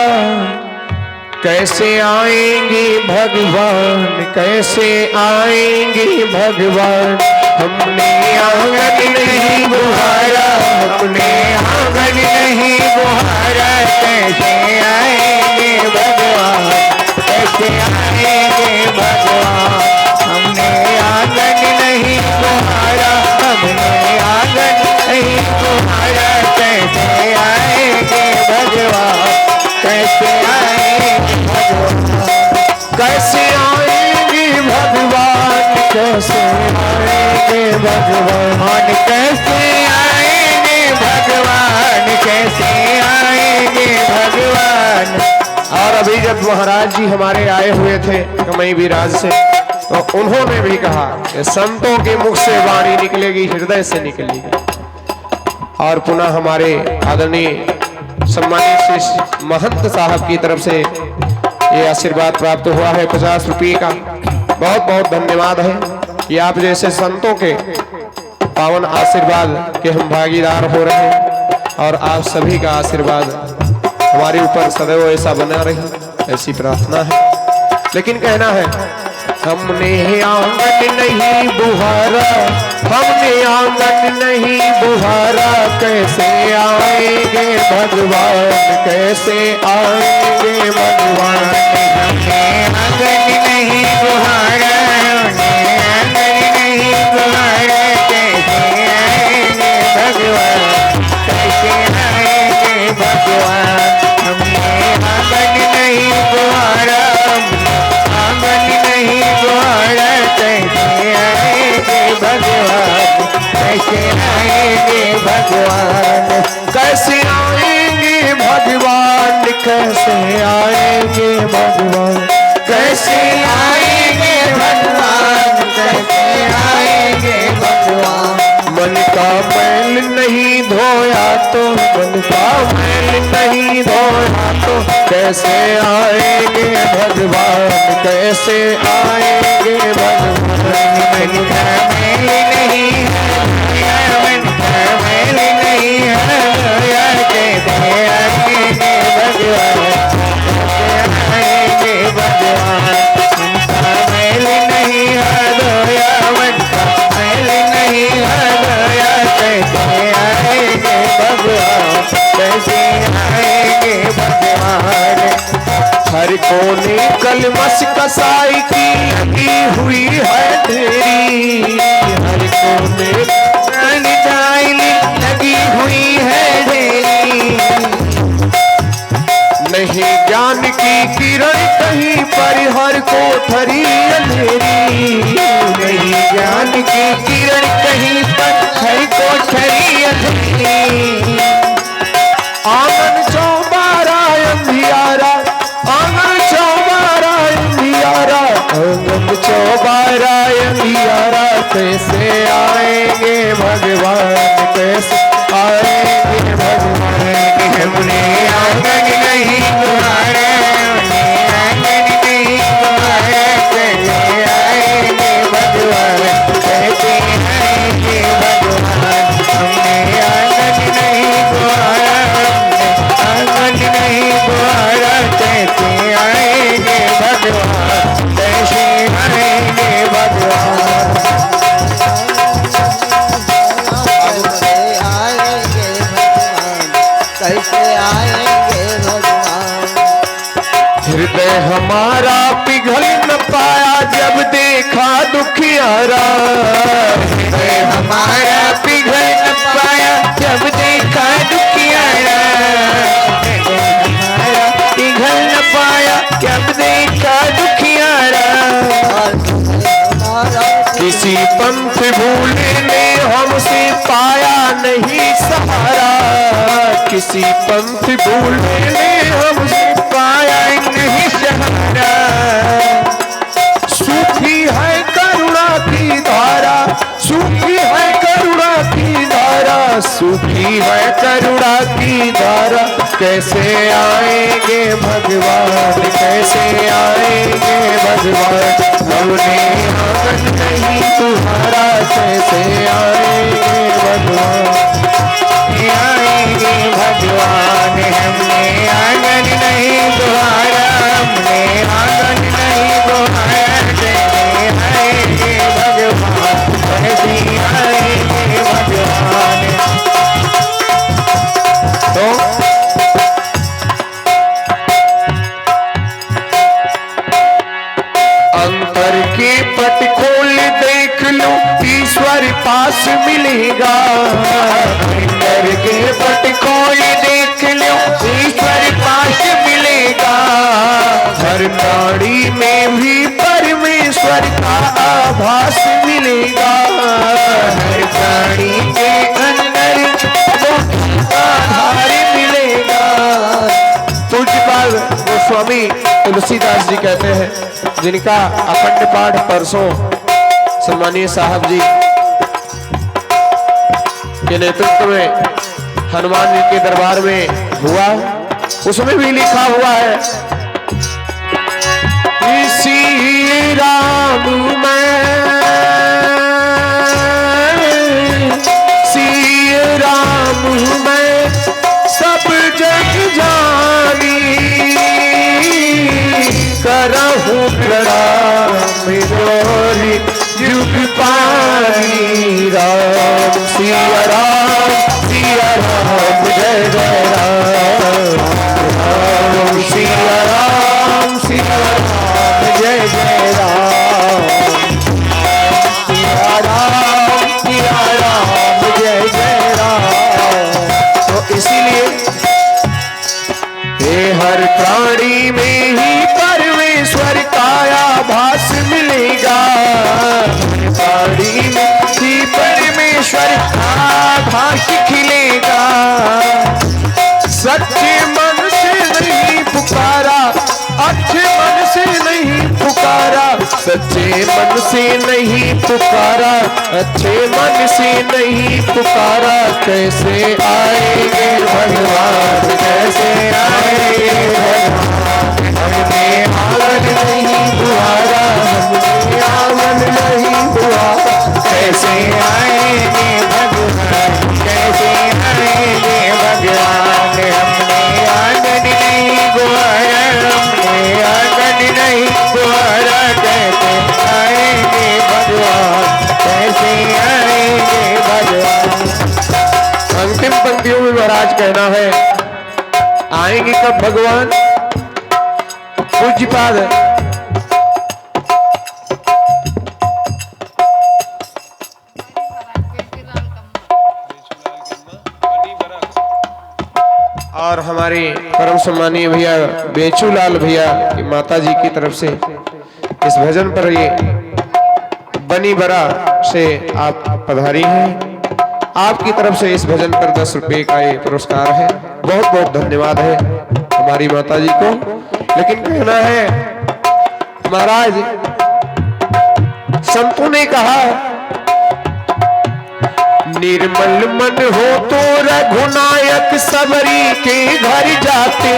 कैसे आएंगे भगवान, कैसे आएंगे भगवान। हमने आंगन नहीं बुहारा, हमने आंगन नहीं बुहारा, कैसे आएंगे भगवान, कैसे आएंगे भगवान। हमने आंगन नहीं बुहारा, हमने आंगन नहीं बुहारा, कैसे आएंगे भगवान, कैसे आएंगे भगवान, कैसे आएंगे भगवान, कैसे आएंगे भगवान, कैसे आएंगे भगवान, कैसे आएंगे भगवान। और अभी जब महाराज जी हमारे आए हुए थे कमई विराज से, तो उन्होंने भी कहा कि संतों के मुख से वाणी निकलेगी, हृदय से निकलेगी। और पुनः हमारे आदरणीय सम्मानित श्री महंत साहब की तरफ से ये आशीर्वाद प्राप्त हुआ है 50 रुपये का। बहुत बहुत धन्यवाद है कि आप जैसे संतों के पावन आशीर्वाद के हम भागीदार हो रहे हैं और आप सभी का आशीर्वाद हमारे ऊपर सदैव ऐसा बना रहे, ऐसी प्रार्थना है। लेकिन कहना है, हमने आंगन नहीं बुहारा, हमने आंगन नहीं बुहारा, कैसे आएंगे भगवान, कैसे आएंगे भगवान। हमने आंगन नहीं बुहारा, हमने आंगन नहीं बुहारा, कैसे आएंगे भगवान, कैसे आएंगे भगवान। हमने आंगन नहीं बुहारा, आंगन नहीं बुहारा, कैसे आएंगे भगवान, कैसे आएंगे भगवान, कैसे आएंगे भगवान, कैसे आएंगे भगवान, कैसे आएंगे भगवान, कैसे आएंगे भगवान। मन का मैल नहीं धोया तो, मन का मैल नहीं धोया तो, कैसे आएंगे भगवान, कैसे आएंगे भगवान। मन का मैल नहीं है, मन का मैल नहीं है, कैसे आएंगे भगवान, कैसे आएंगे भगवान। मन का मैल नहीं है धोया, मन का मैल नहीं है धोया, कैसे आएंगे भगवान, कैसे आएंगे भगवान। हर कोने कलमस कसाई की लगी हुई है ढेरी, हर कोने डायली लगी हुई है ढेरी। नहीं ज्ञान की किरण कहीं पर, हर कोठरी अंधेरी, नहीं ज्ञान की किरण कहीं पर, हर कोठरी अंधेरी। आंगन चौबारा अंधियारा, आंगन चौबारा अंधियारा, आंगन चौबारा अंधियारा, कैसे आएंगे भगवान, कैसे आएंगे भगवान। हमने आंगन नहीं बुहारा, हमने आंगन नहीं बुहारा, कैसे आएंगे भगवान, कैसे आएंगे भगवान। हमने आंगन नहीं बुहारा, आंगन नहीं बुहारा, कैसे आएंगे भगवान, कैसे आएंगे भगवान। कैसे आएंगे भगवान, कैसे आएंगे भगवान। हृदय हमारा पिघल न पाया जब देखा दुखियारा। हृदय हमारा पिघल न पाया जब देखा दुखियारा। पिघल न पाया जब देखा दुखियारा। किसी पंथ भूले ने हमसे पाया नहीं सहारा। किसी पंथ भूले ने हमसे पाया नहीं सहारा। सूखी है करुणा की धारा, सूखी है करुणा की धारा, सूखी है करुणा की धारा। कैसे आएंगे भगवान, कैसे आएंगे भगवान, हमने आंगन नहीं तुम्हारा। कैसे आएंगे भगवान, आएंगे भगवान, हमने आंगन नहीं तुम्हारा। हमने आंगन नहीं तुम्हारा। कैसे आएंगे भगवान, कैसे आएंगे भगवान। तो अंतर के पट खोल देख लो, ईश्वर पास मिलेगा। अंतर के पट खोल देख लो, ईश्वर पास मिलेगा। हर प्राणी में भी परमेश्वर का आभास मिलेगा। हर प्राणी के अंदर आधार मिलेगा। पूज्यपाल गोस्वामी तुलसीदास जी कहते हैं, जिनका अखंड पाठ परसों सम्मानीय साहब जी के नेतृत्व में हनुमान जी के दरबार में हुआ, उसमें भी लिखा हुआ है, श्री राम मैं, श्री राम मैं सब जग जानी। करहु प्रणाम गौरी युग पानी। राम सिया राम, सिया राम जय जय राम। राम सिया राम, सिया राम जय जय राम। सिया राम, सिया राम जय जय राम। तो इसीलिए हे हर प्राणी में ही परमेश्वर का आभास मिलेगा। प्राणी में ही परमेश्वर का आभास खिलेगा। सच्चे मन से नहीं पुकारा, अच्छे मन से नहीं पुकारा। सच्चे मन से नहीं पुकारा, अच्छे मन से नहीं पुकारा। कैसे आएंगे भगवान, कैसे आएंगे भगवान, हमने आंगन नहीं दुआरा। हमने आंगन नहीं दुआरा। कैसे आएंगे भगवान, कैसे आएंगे भगवान, हमने आंगन नहीं दुआरा। हमने आंगन नहीं दुआरा। कैसे आएंगे भगवान, कैसे आएंगे भगवान। अंतिम पंक्तियों में महाराज कहना है, आएंगे कब भगवान। पूज्यपाद और हमारे परम सम्मानीय भैया बेचूलाल भैया की माता जी की तरफ से इस भजन पर ये बनी बरा से आप पधारी हैं। आपकी तरफ से इस भजन पर 10 रुपए का ये पुरस्कार है। बहुत बहुत धन्यवाद है हमारी माता जी को। लेकिन कहना है, महाराज संतों ने कहा, निर्मल मन हो तो रघुनायक सबरी के घर जाते।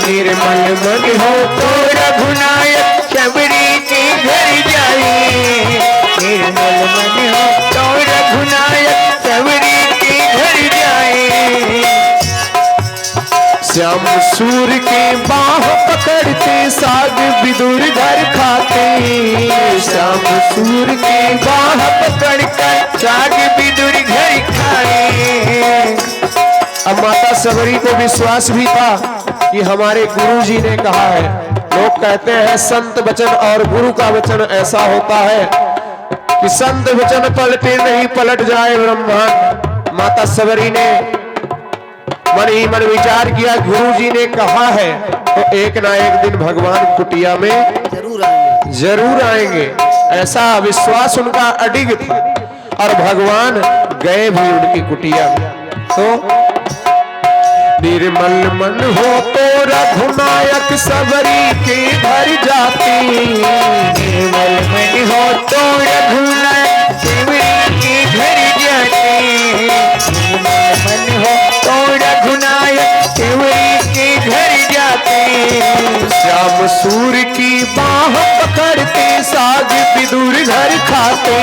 निर्मल मन हो तो रघुनायक सबरी के घर जाए। निर्मल मन हो तो रघुनायक सबरी के घर जाए। श्याम सूर के बाह पकड़ते साग विदुर घर खाते। श्याम सूर के बाह पकड़ कर साग विदुर घर खाए। अब माता सबरी को विश्वास भी था कि हमारे गुरु जी ने कहा है। लोग कहते हैं संत वचन और गुरु का वचन ऐसा होता है कि संत वचन पलटे नहीं पलट जाए ब्रह्मांड। माता सबरी ने मन ही मन विचार किया, गुरु जी ने कहा है तो एक ना एक दिन भगवान कुटिया में जरूर आएंगे। ऐसा विश्वास उनका अडिग था और भगवान गए भी उनकी कुटिया में। तो निर्मल मन हो तो रघुनायक सबरी के घर जाती,
निर्मल मन हो तो रघुनायक सबरी के घर जाती, निर्मल मन हो तो रघुनायक सबरी के घर जाते।
श्याम सूर्य की बाह पकड़ते साग विदुर घर खाते,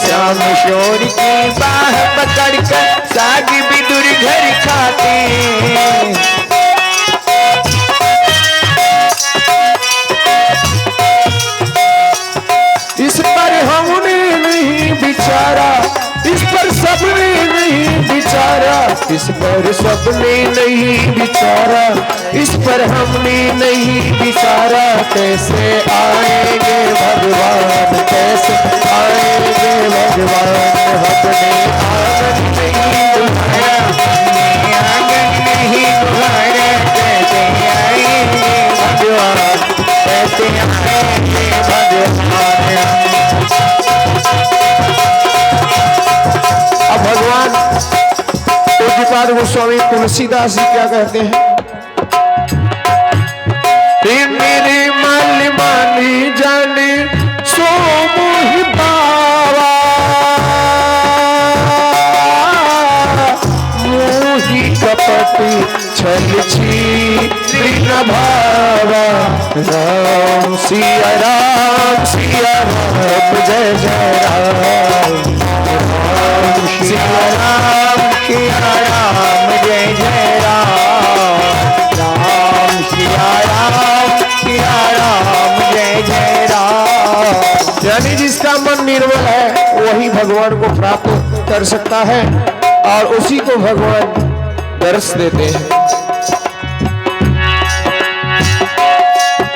श्याम शोर की बाह पकड़कर साग विदुर घर खाते।
इस पर हमने नहीं विचारा, इस पर सबने नहीं विचारा, इस पर सबने नहीं विचारा, इस पर हमने नहीं विचारा। कैसे आएंगे भगवान, कैसे आएंगे भगवान, हमने आंगन नहीं बुलाया,
आंगन नहीं बुलाया। कैसे आएंगे भगवान, कैसे आएंगे भगवान।
अब भगवान पूज्यपाद गोस्वामी तुलसीदास जी क्या कहते हैं, मेरे मल मानी जाने सो मोहि पावा, मोहि कपट छल छी न भावा। राम सिया राम सिया राम जय जय राम,
सिया राम सिया राम जय जय राम, राम सिया राम जय जय राम।
यानी जिसका मन निर्मल है वही भगवान को प्राप्त कर सकता है और उसी को भगवान दर्श देते हैं।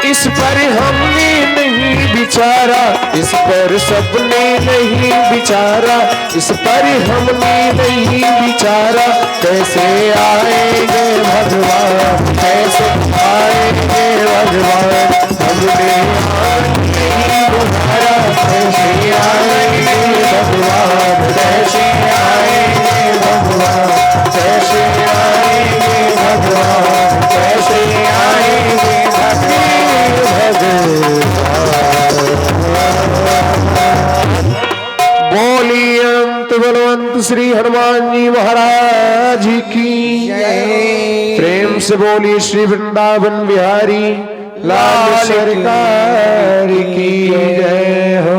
इस पर हमने नहीं विचारा, इस पर सबने नहीं विचारा, इस पर हमने नहीं विचारा। कैसे आएंगे भगवान, कैसे आएंगे भगवान, हमने आंगन नहीं बुलाया। कैसे आएंगे भगवान, कैसे आएंगे भगवान, कैसे आएंगे भगवान, कैसे आएंगे भगवान। बोलिए अंत बलवंत श्री हनुमान जी महाराज की
जय।
प्रेम से बोलिए श्री वृंदावन बिहारी लाल सरकार की जय हो।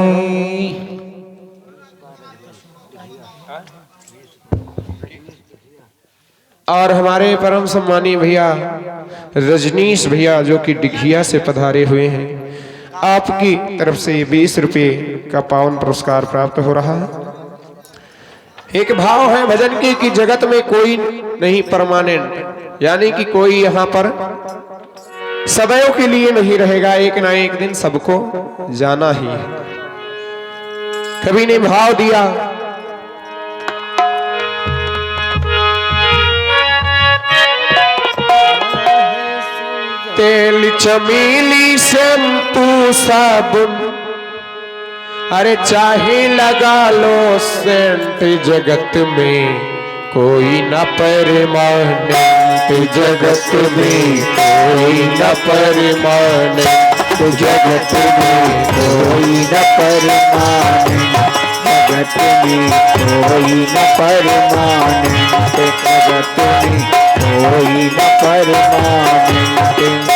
और हमारे परम सम्मानीय भैया रजनीश भैया जो कि डिघिया से पधारे हुए हैं, आपकी तरफ से 20 रुपये का पावन पुरस्कार प्राप्त हो रहा है। एक भाव है भजन की कि जगत में कोई नहीं परमानेंट, यानी कि कोई यहाँ पर सदैव के लिए नहीं रहेगा, एक ना एक दिन सबको जाना ही है। कवि ने भाव दिया, तेल चमेली शैम्पू साबुन, अरे चाहे लगा लो सेंट, जगत में कोई न परमानेंट, जगत में कोई न परमानेंट,
जगत में कोई न परमानेंट, जगत में कोई न परमानेंट, जगत में कोई न परमानेंट।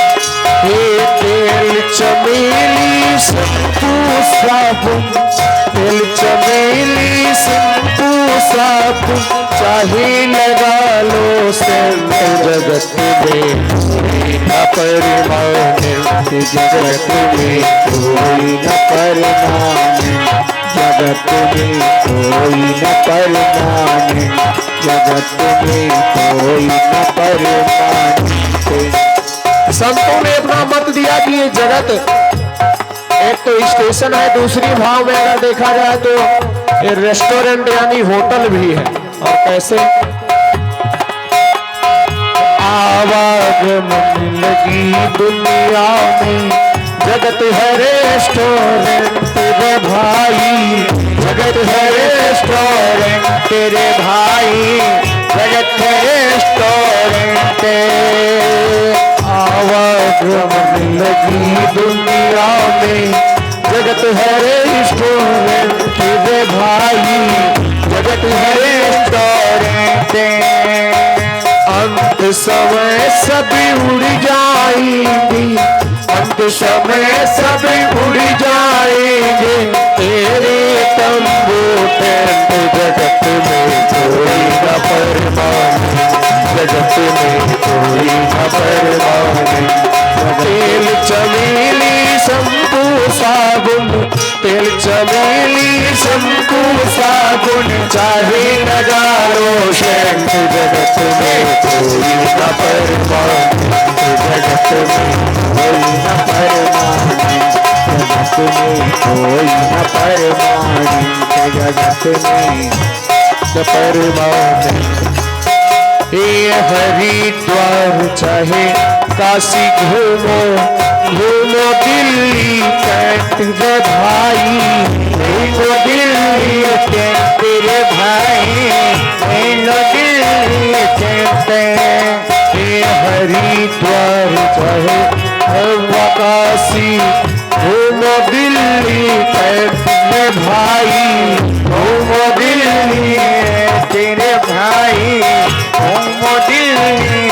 हे तेल चमेली शैम्पू साबुन, तेल चमेली शैम्पू साबुन, चाहे लगा लो सेंट, जगत में कोई न परमानेंट,
जगत में कोई न परमानेंट, जगत में कोई न परमानेंट, जगत में कोई न परमानेंट।
संतों ने अपना मत दिया कि ये जगत एक तो स्टेशन है, दूसरी भाव में अगर देखा जाए तो ये रेस्टोरेंट यानी होटल भी है। और कैसे आवागमन लगी दुनिया में, जगत है रेस्टोरेंट रे भाई, जगत है रेस्टोरेंट तेरे भाई, जगत है रेस्टोरेंट। आवागमन लगी दुनिया में, जगत है रेस्टोरेंट रे भाई, जगत है रेस्टोरेंट। अंत समय सभी उड़ जाएंगे, अंत समय सभी उड़ जाएंगे, तेरे तंबू टेंट जगत में कोई न परमानेंट, जगत में कोई न परमानेंट। तेल चमेली शंकु साबुन, तेल चमेली शंकु साबुन, चाहे नजारो सेंट, जगत में कोई न परमानेंट, जगत में
कोई न परमानेंट, जगत में कोई न परमानेंट, जगत में
न परमानेंट। ये हरिद्वार चाहे काशी घूमो, घूमो दिल्ली कैंट रे भाई, घूमो दिल्ली कैंट रे भाई, घूमो दिल्ली कैंट। ये हरिद्वार चाहे काशी, घूमो दिल्ली कैंट रे भाई, घूमो दिल्ली तेरे भाई, घूमो दिल्ली।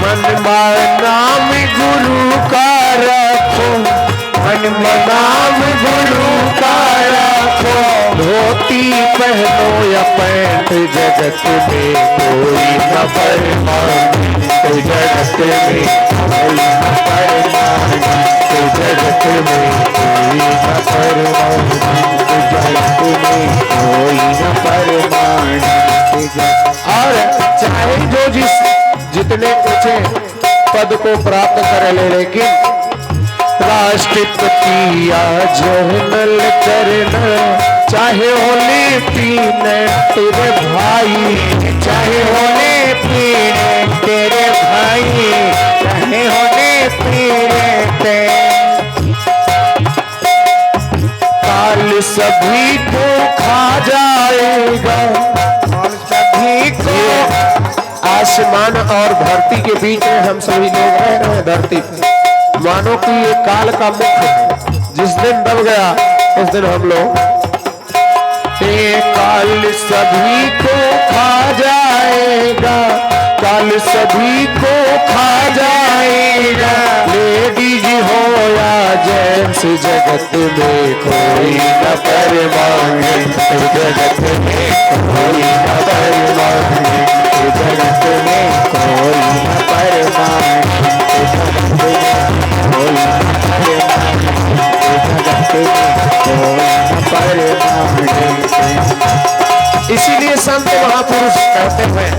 मन नाम गुरु का रखो, मन नाम गुरु का रखो, धोती पहनो या पैंट, जगत में कोई न परमानेंट, जगत में कोई न परमानेंट, जगत में कोई न परमानेंट,
जगत में कोई न परमानेंट।
और चाहे जो जितने ऊंचे पद को प्राप्त कर ले, लेकिन राष्ट्रपति या जर्नल करना, चाहे होले पीने तेरे भाई, चाहे होले पीने तेरे भाई, चाहे होले पीने काल सभी को खा जाएगा, काल सभी को। आसमान और धरती के बीच में हम सभी लोग रह रहे हैं। धरती मानो कि ये काल का मुख है, जिस दिन दब गया उस दिन हम लोग, ये काल सभी को खा जाएगा, काल सभी को खा जाएगा। लेडीज हो या जेंट्स, जगत में कोई न परमानेंट, जगत में कोई न परमानेंट,
जगत में कोई न परमानेंट, जगत में कोई न परमानेंट, जगत में कोई न परमानेंट।
इसीलिए संत महापुरुष कहते हैं,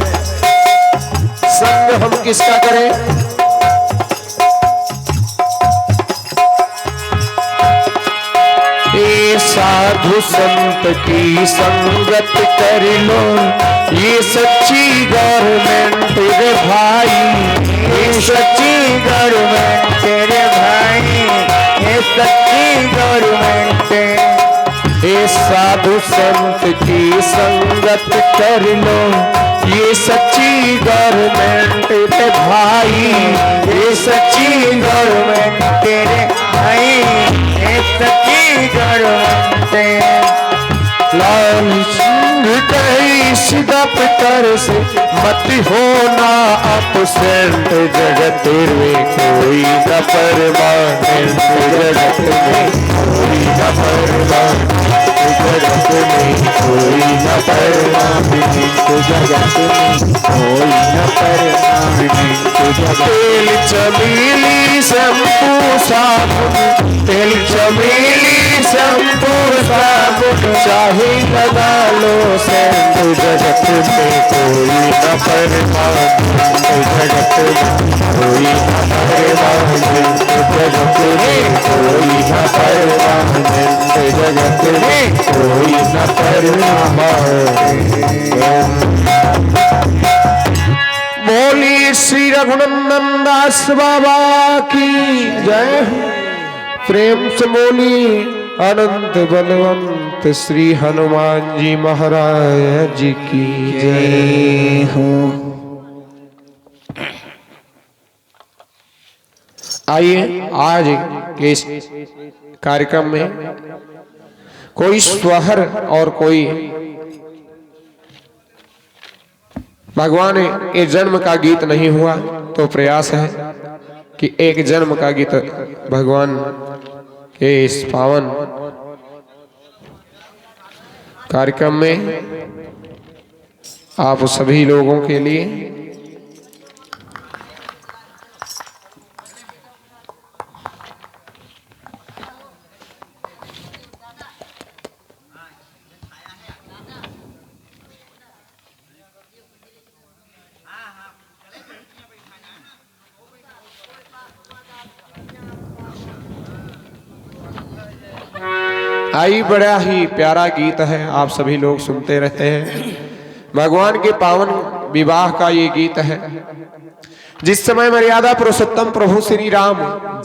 संग हम किसका करें? ये साधु संत की संगत कर लो, ये सच्ची गवर्नमेंट रे भाई, ये सच्ची गवर्नमेंट तेरे भाई, ये सच्ची गवर्नमेंट। ये साधु संत की संगत कर लो, ये सच्ची गवर्नमेंट रे भाई, ये सच्ची गवर्नमेंट तेरे भाई, ये सच्ची गवर्नमेंट। लाल सिंह कहीं सिदप कर घर से मत होना अपसेंट, जगत में कोई न परमानेंट, जगत में कोई न परमानेंट, जगत में कोई न परमानेंट, जगत में कोई न परमानेंट। तेल चमेली शैम्पू साबुन, तेल चमेली शैम्पू साबुन, चाहे लगा लो सेंट, जगत में कोई न परमानेंट, जगत में कोई न परमानेंट, जगत में कोई न परमानेंट, जगत में कोई न परमानेंट। बोली श्री रघुनंदन दास बाबा की जय। प्रेम से बोली अनंत बलवंत श्री हनुमान जी महाराज जी की जय हो। आइए आज के इस कार्यक्रम में कोई स्वर और कोई भगवान एक जन्म का गीत नहीं हुआ तो प्रयास है कि एक जन्म का गीत भगवान के इस पावन कार्यक्रम में आप सभी लोगों के लिए आई बड़ा ही प्यारा गीत है, आप सभी लोग सुनते रहते हैं। भगवान के पावन विवाह का ये गीत है। जिस समय मर्यादा पुरुषोत्तम प्रभु श्री राम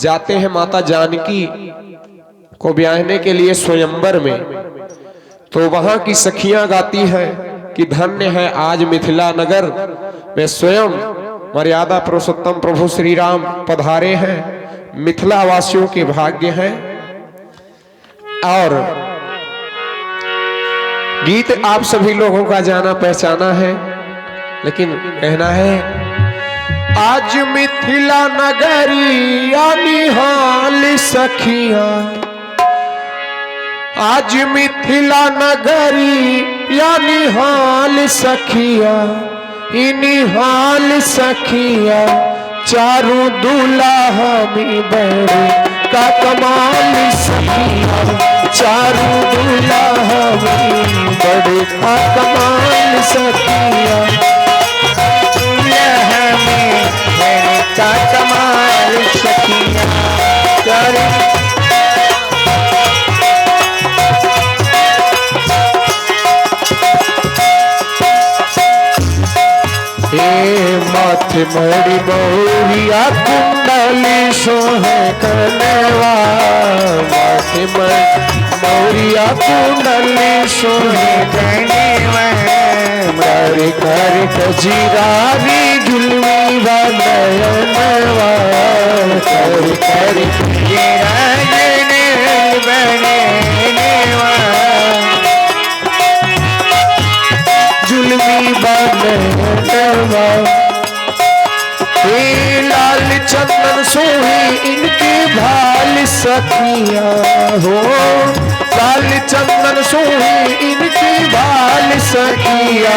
जाते हैं माता जानकी को ब्याहने के लिए स्वयंवर में, तो वहां की सखियां गाती हैं कि धन्य है आज मिथिला नगर में स्वयं मर्यादा पुरुषोत्तम प्रभु श्री राम पधारे हैं, मिथिला वासियों के भाग्य हैं। और गीत आप सभी लोगों का जाना पहचाना है, लेकिन कहना है आज मिथिला नगरी निहाल सखिया, आज मिथिला नगरी निहाल सखिया, निहाल सखिया, चारों दुल्हा में बड़े का कमाल सखिया, चारों दुल्हा में बड़े का कमाल सखिया, दुल्हा में बड़े का कमाल सखिया। माथे मड़ी बहुरिया कुंडली सोहे कनवा, माथे मौरिया कुंडली सोहे कनवा, मारे कर कजीरारी जुलमी बनयनवा, कर कर कजीरारी बनयनवा, जुलमी बनयनवा। लाल चंदन सोहे इनके भाल सखिया हो, लाल चंदन सोहे इनके भाल सखिया,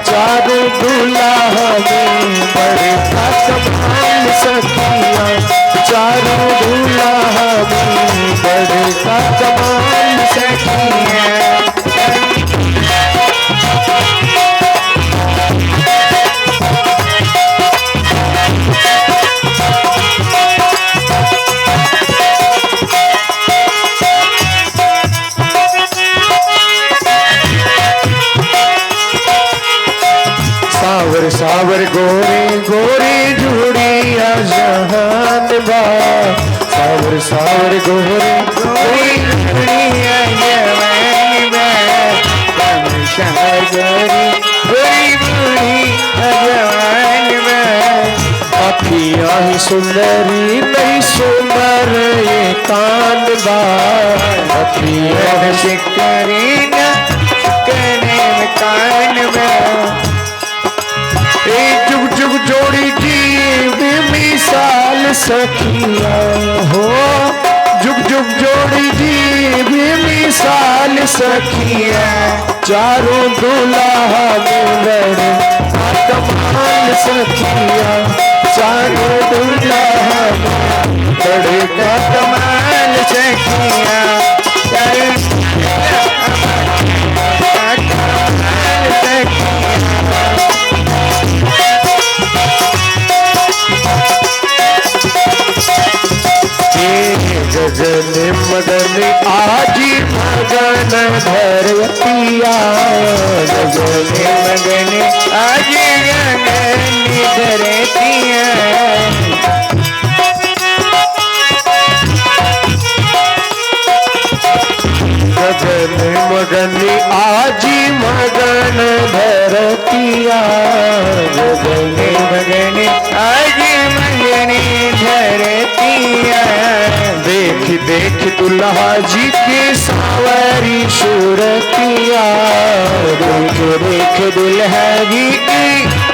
चारों दुल्हा में बड़े का कमाल सखिया, चारों दुल्हा में बड़े का कमाल सखिया। सावर सावर गोरे गोरे जुड़िया जहान बा, सावर सावर गोरे गोरे जुड़िया जहान बा, सावर सावर गोरे गोरे जुड़िया जहान बा, अखियाँ ही सुंदरी नहीं सुंदर ये कान बा, अखियाँ शिकरी न कहने में कान बा, ए जुग जुग जोड़ी जीव मिसाल सखिया हो, जुग जुग जोड़ी जीव मिसाल सखिया, चारों दुल्हा में बड़े कमाल सखिया, चारों दुल्हा में बड़े का कमाल सखिया, कमाल सखिया। गगन मगन आजी मगन धरतिया, गगन मगन आजी गगन धरतिया, गगन मगन आजी मगन धरतिया, गगन मगन आजी मगन धरतिया। देख देख दुल्हा जी की सावरी सूरतिया, देख देख दुल्हा जी की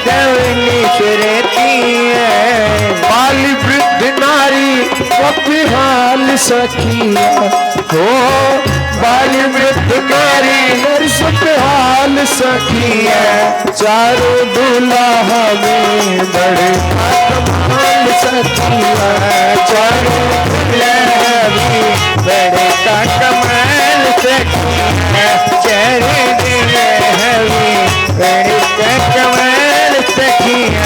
सावरी सूरतिया, बाली वृद्ध नारी कपिहाल सखिया हो, बाली वृद्ध नारी नरसुहाल सखिया, चारों दुल्हा में बड़े कमाल सखिया, चारों दुल्हा में बड़े का कमाल सखिया, चारों दुल्हा में बड़े का कमाल सखिया।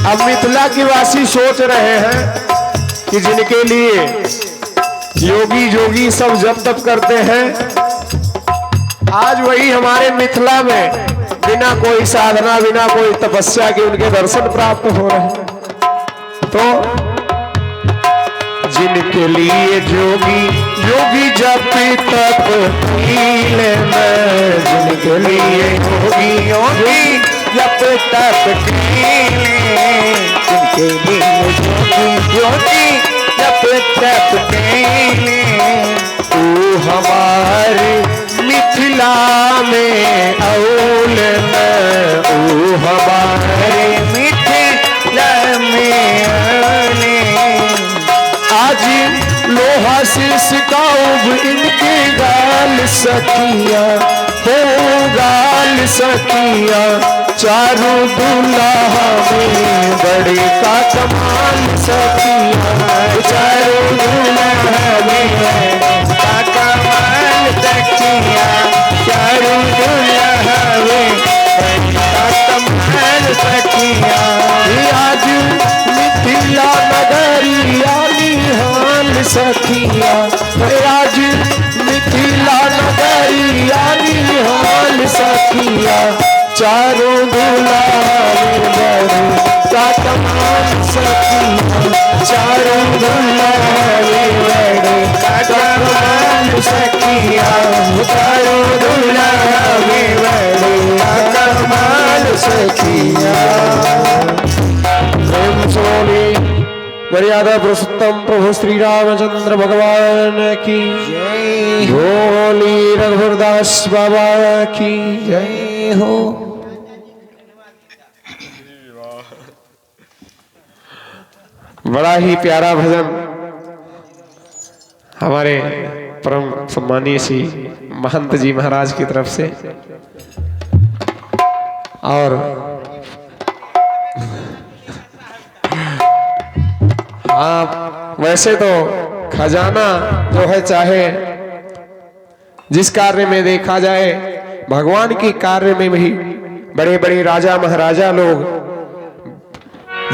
अब मिथिला की वासी सोच रहे हैं कि जिनके लिए योगी जोगी सब जप तप करते हैं, आज वही हमारे मिथिला में बिना कोई साधना बिना कोई तपस्या के उनके दर्शन प्राप्त हो रहे हैं। तो जिनके लिए जोगी योगी जप तप कीले में, जिनके लिए योगी योगी जप तप कीले, जिनके लिए योगी योगी जप तप कीले, तू हमारे मिथिला में औल में, तू हमारे मिथिला में औल। आज लोहा से सिकाऊब इनके गाल सखिया हो, गाल सखिया, चारों दुल्हा में बड़े का कमाल सखिया, चारों दुल्हा में का कमाल सखिया, चारों दुल्हा में बड़े का कमाल सखिया। आज मिथिला नगरिया निहाल सखिया, आज मिथिला नगरिया निहाल सखिया, चारों दुल्हा में बड़े का कमाल सखिया, चारों दुल्हा में बड़े का कमाल सखिया, चारों दुल्हा में बड़े का कमाल सखिया। प्रेम सोनी मर्यादा पुरुषोत्तम प्रभु श्री रामचंद्र भगवान की जय, भोली रघुदास बाबा की जय हो। बड़ा ही प्यारा भजन हमारे परम सम्मानीय श्री महंत जी महाराज की तरफ से। और हाँ, वैसे तो खजाना जो है, चाहे जिस कार्य में देखा जाए, भगवान के कार्य में भी बड़े बड़े राजा महाराजा लोग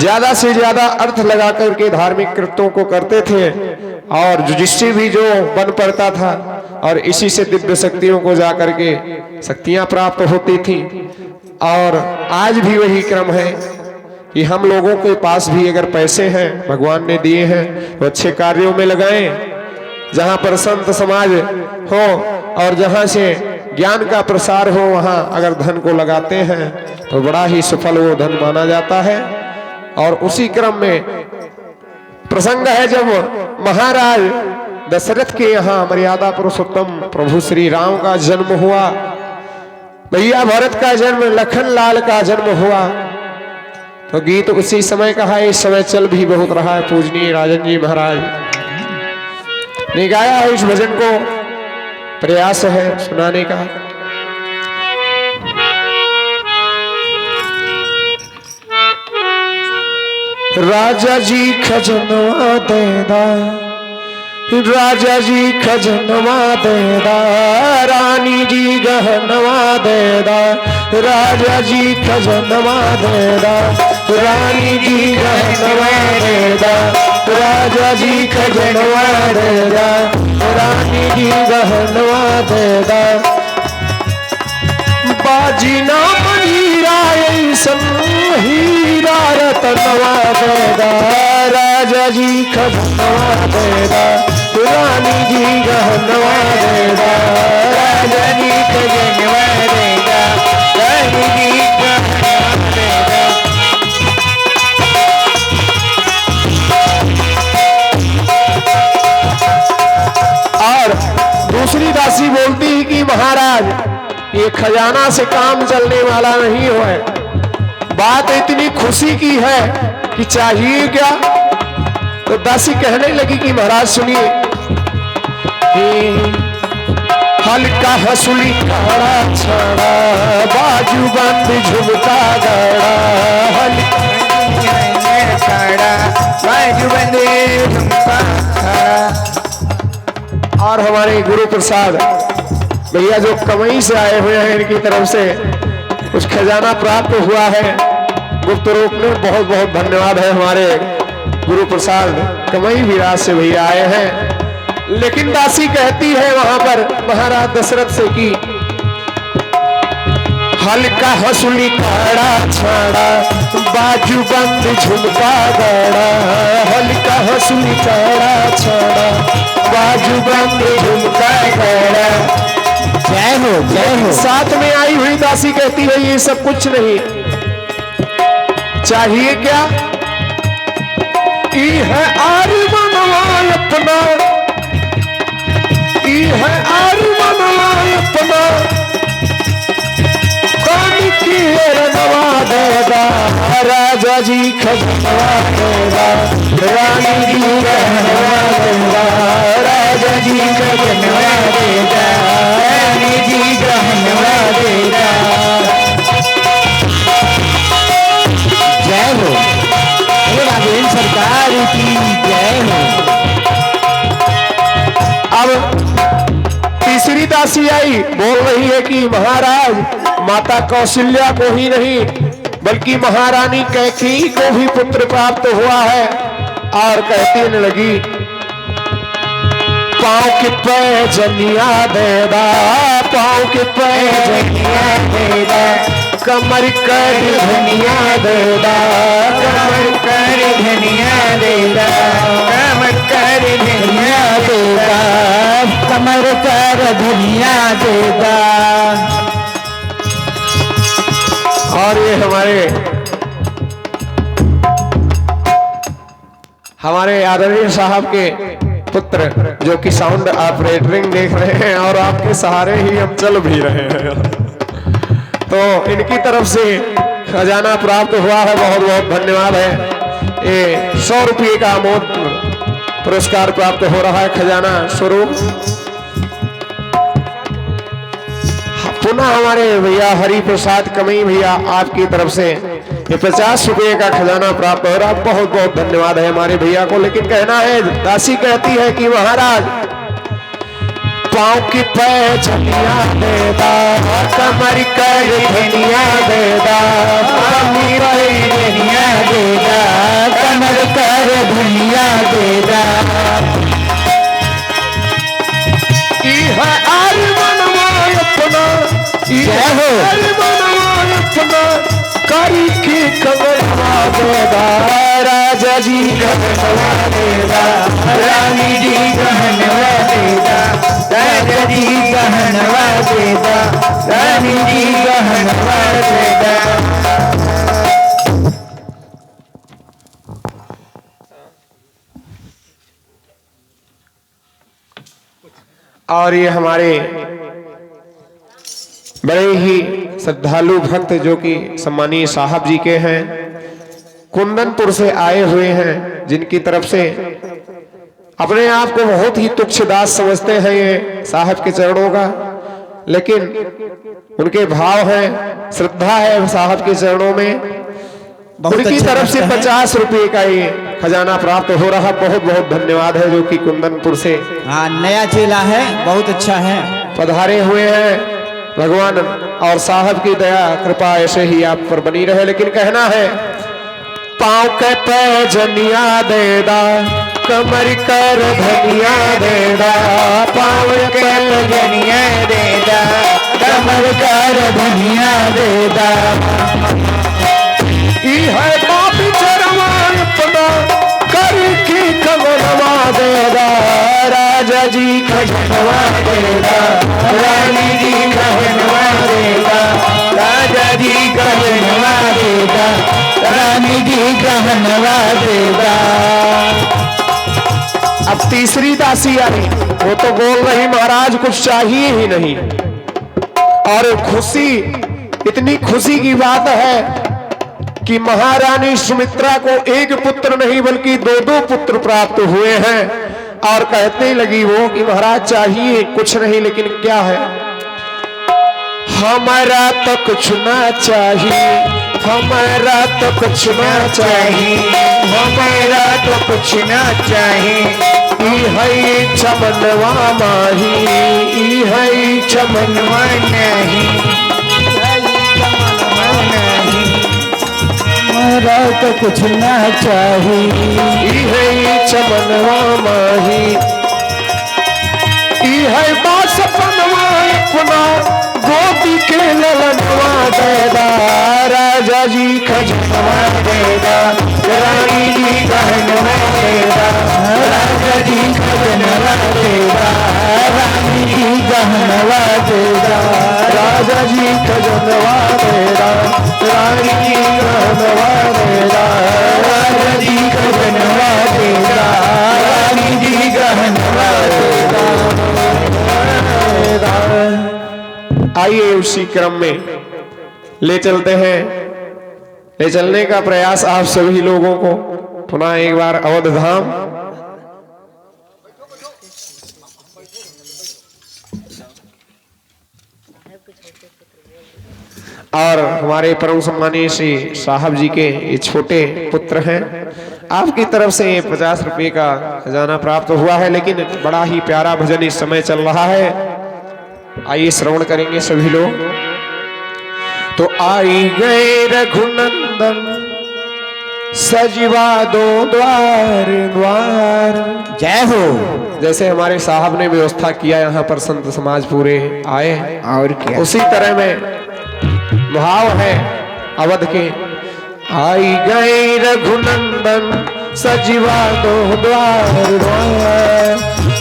ज्यादा से ज्यादा अर्थ लगा करके धार्मिक कृत्यों को करते थे, और जिससे भी जो बन पड़ता था, और इसी से दिव्य शक्तियों को जा करके शक्तियां प्राप्त होती थी। और आज भी वही क्रम है कि हम लोगों के पास भी अगर पैसे हैं, भगवान ने दिए हैं, तो अच्छे कार्यों में लगाएं। जहां पर संत समाज हो और जहां से ज्ञान का प्रसार हो, वहां अगर धन को लगाते हैं तो बड़ा ही सफल वो धन माना जाता है। और उसी क्रम में प्रसंग है जब महाराज दशरथ के यहाँ मर्यादा पुरुषोत्तम प्रभु श्री राम का जन्म हुआ, भैया भरत का जन्म, लखन लाल का जन्म हुआ। तो गीत उसी समय का है, इस समय चल भी बहुत रहा है। पूजनीय राजन जी महाराज ने गाया है, इस भजन को प्रयास है सुनाने का। राजा जी खजनवा देदा, राजा जी खजनवा देदा, रानी जी गहनवा देदा, राजा जी खजनवा देदा, रानी जी गहनवा देदा, राजा जी खजनवा देदा, रानी जी गहनवा देदा। बाजी ना हीरा ऐसन हीरा रतनवा देदा, राजा जी खजनवा देदा, रानी जी गहनवा देदा, राजा जी खजनवा देदा, रानी जी गहनवा देदा। और दूसरी दासी बोलती है कि महाराज ये खजाना से काम चलने वाला नहीं है, बात इतनी खुशी की है कि चाहिए क्या। तो दासी कहने लगी कि महाराज सुनिए, हल्का हंसुली काड़ा छड़ा, बाजू बंद झुमका गड़ा, हल्का छड़ा, बाजू बंद झुमका खड़ा। और हमारे गुरु प्रसाद भैया जो कमई से आए हुए हैं, इनकी तरफ से कुछ खजाना प्राप्त हुआ है गुप्त रूप में। बहुत बहुत धन्यवाद है हमारे गुरु प्रसाद कमई विराज से भैया आए हैं। लेकिन दासी कहती है वहां पर महाराज दशरथ से कि हल्का हंसुली काड़ा छाड़ा, बाजू बंद झुमका गड़ा, हल्का हंसुली काड़ा छाड़ा, बाजू बंद झुमका गड़ा।
जय हो जय हो।
साथ में आई हुई दासी कहती है ये सब कुछ नहीं, चाहिए क्या। ई है आर मनवा अपना, ई है आर मनवा अपना, कौन की रनवा देगा, राजा जी खजनवा देगा, रानी जी गहनवा देगा, राजा जी खजनवा देगा, रानी जी गहनवा देगा।
जय हो, राघवेंद्र सरकार की जय हो।
अब तीसरी दासी आई, बोल रही है कि महाराज माता कौशल्या को ही नहीं बल्कि महारानी कैकेयी को भी पुत्र प्राप्त हुआ है। और कहती लगी पाँव के पैजनिया देदा, पाँव के पैजनिया देदा, कमर कर धनिया देदा, कमर कर धनिया देदा, कमर कर धनिया देदा,
कमर कर धनिया देदा।
और ये हमारे आदरणीय साहब के पुत्र जो कि साउंड ऑपरेटरिंग देख रहे हैं और आपके सहारे ही हम चल भी रहे हैं। तो इनकी तरफ से खजाना प्राप्त हुआ है, बहुत बहुत धन्यवाद है। ये 100 रुपये का अमोद पुरस्कार प्राप्त हो रहा है खजाना स्वरूप। पुनः हमारे भैया हरि प्रसाद कमई भैया आपकी तरफ से ये 50 रुपये का खजाना प्राप्त हो रहा है, बहुत बहुत धन्यवाद है हमारे भैया को। लेकिन कहना है, दासी कहती है कि महाराज पाँव की पैजनिया देदा, कमर कर धनिया देदा,
धनिया देदा, कमर कर धनिया देदा।
आर मनवा अपना,
जय हो।
अपना करी के कमरवा देदा, राजा जी गहनवा देदा, रानी जी गहनवा देदा, राजा जी गहनवा देदा, रानी जी गहनवा देदा। और ये हमारे बड़े ही श्रद्धालु भक्त जो कि सम्मानीय साहब जी के हैं, कुंदनपुर से आए हुए हैं, जिनकी तरफ से अपने आप को बहुत ही तुच्छ दास समझते हैं ये साहब के चरणों का, लेकिन उनके भाव है, श्रद्धा है साहब के चरणों में। उनकी तरफ से 50 रुपए का ये खजाना प्राप्त हो रहा। बहुत बहुत धन्यवाद है जो कि कुंदनपुर से
हाँ नया चेला है, बहुत अच्छा है,
पधारे हुए हैं। भगवान और साहब की दया कृपा ऐसे ही आप पर बनी रहे। लेकिन कहना है, पाँव के पैजनिया देदा, कमर कर धनिया देदा, पाँव के पैजनिया देदा, कमर कर धनिया देदा। ई है पापी चरवा अपना कर की कमरवा देदा, राजा जी खजनवा देदा, रानी जी खजनवा देदा, राजा जी खजनवा देदा, रानी जी खजनवा देदा। अब तीसरी दासी आई, वो तो बोल रही महाराज कुछ चाहिए ही नहीं। और खुशी, इतनी खुशी की बात है कि महारानी सुमित्रा को एक पुत्र नहीं बल्कि दो दो पुत्र प्राप्त हुए हैं। और कहने लगी वो कि महाराज चाहिए कुछ नहीं, लेकिन क्या है? हमारा तो कुछ ना चाहिए, हमारा तो कुछ ना चाहिए, हमारा तो कुछ ना चाहिए। ई है चमनवा माही, ई है चमनवा नहीं,
हमारा तो कुछ ना चाहिए।
ई है चमनवा माही, ई है बासपनवा अपना गोदी के ललनवा देदा, राजा जी खजनवा देदा, रानी जी गहनवा देदा, राजा जी खजनवा देदा, रानी जी गहनवा देदा, राजा जी खजनवा देदा, रानी जी गहनवा देदा, राजा जी खजनवा देदा, रानी जी गहनवा देदा। आइए उसी क्रम में ले चलते हैं, ले चलने का प्रयास आप सभी लोगों को पुनः एक बार अवध धाम। और हमारे परम सम्मानीय श्री साहब जी के ये छोटे पुत्र हैं, आपकी तरफ से 50 रुपए का खजाना प्राप्त हुआ है। लेकिन बड़ा ही प्यारा भजन इस समय चल रहा है, आइए श्रवण करेंगे सभी लोग। तो आई गए रघुनंदन सजीवा दो द्वार द्वार।
जय हो।
जैसे हमारे साहब ने व्यवस्था किया यहाँ पर संत समाज पूरे आए,
और क्या,
उसी तरह में भाव है अवध के। आई गए रघुनंदन सजीवा दो द्वार द्वार,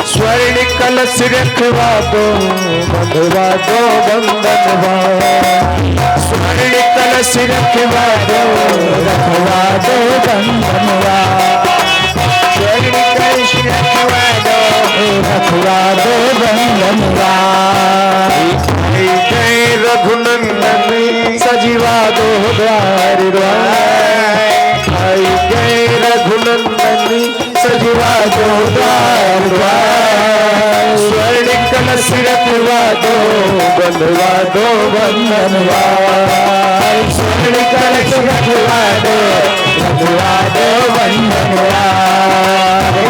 स्वर्ण कलश रखवा दो बंधवा दो बंधनवा, स्वर्ण कलश रखवा दो रखवा दो बंधनवा, स्वर्ण कलश रखवा दो रखवा दो बंधनवा। जय रघुनंदन सजीवा दो द्वार द्वार, आई गए रघुनंदन सजीवा दो द्वार द्वार, स्वर्ण कलश रखवा दो बंधवा दो बंधनवा, स्वर्ण कलश रखवा दो रखवा दो बंधनवा,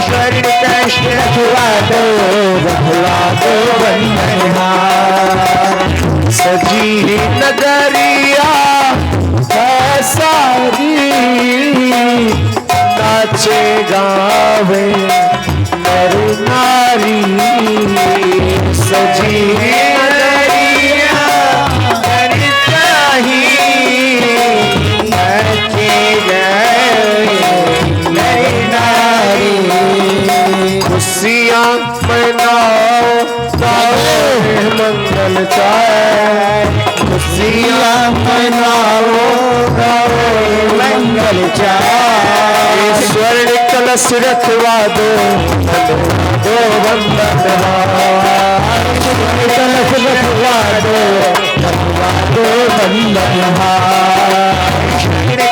स्वर्ण कलश रखवा दो रखवा दो बंधनवा। सजी नगरिया है सारी, नाचे गावे नर नारी, सजी नगरिया हर काही, नाचे गावे नर नारी, खुशियाँ मनाओ मंगल चाय, खुशियाँ मनाओ मंगल चाय, स्वर्ण कलश कलश रखवा दो वंदन हार,
कलश रखवा दो बंधन हार,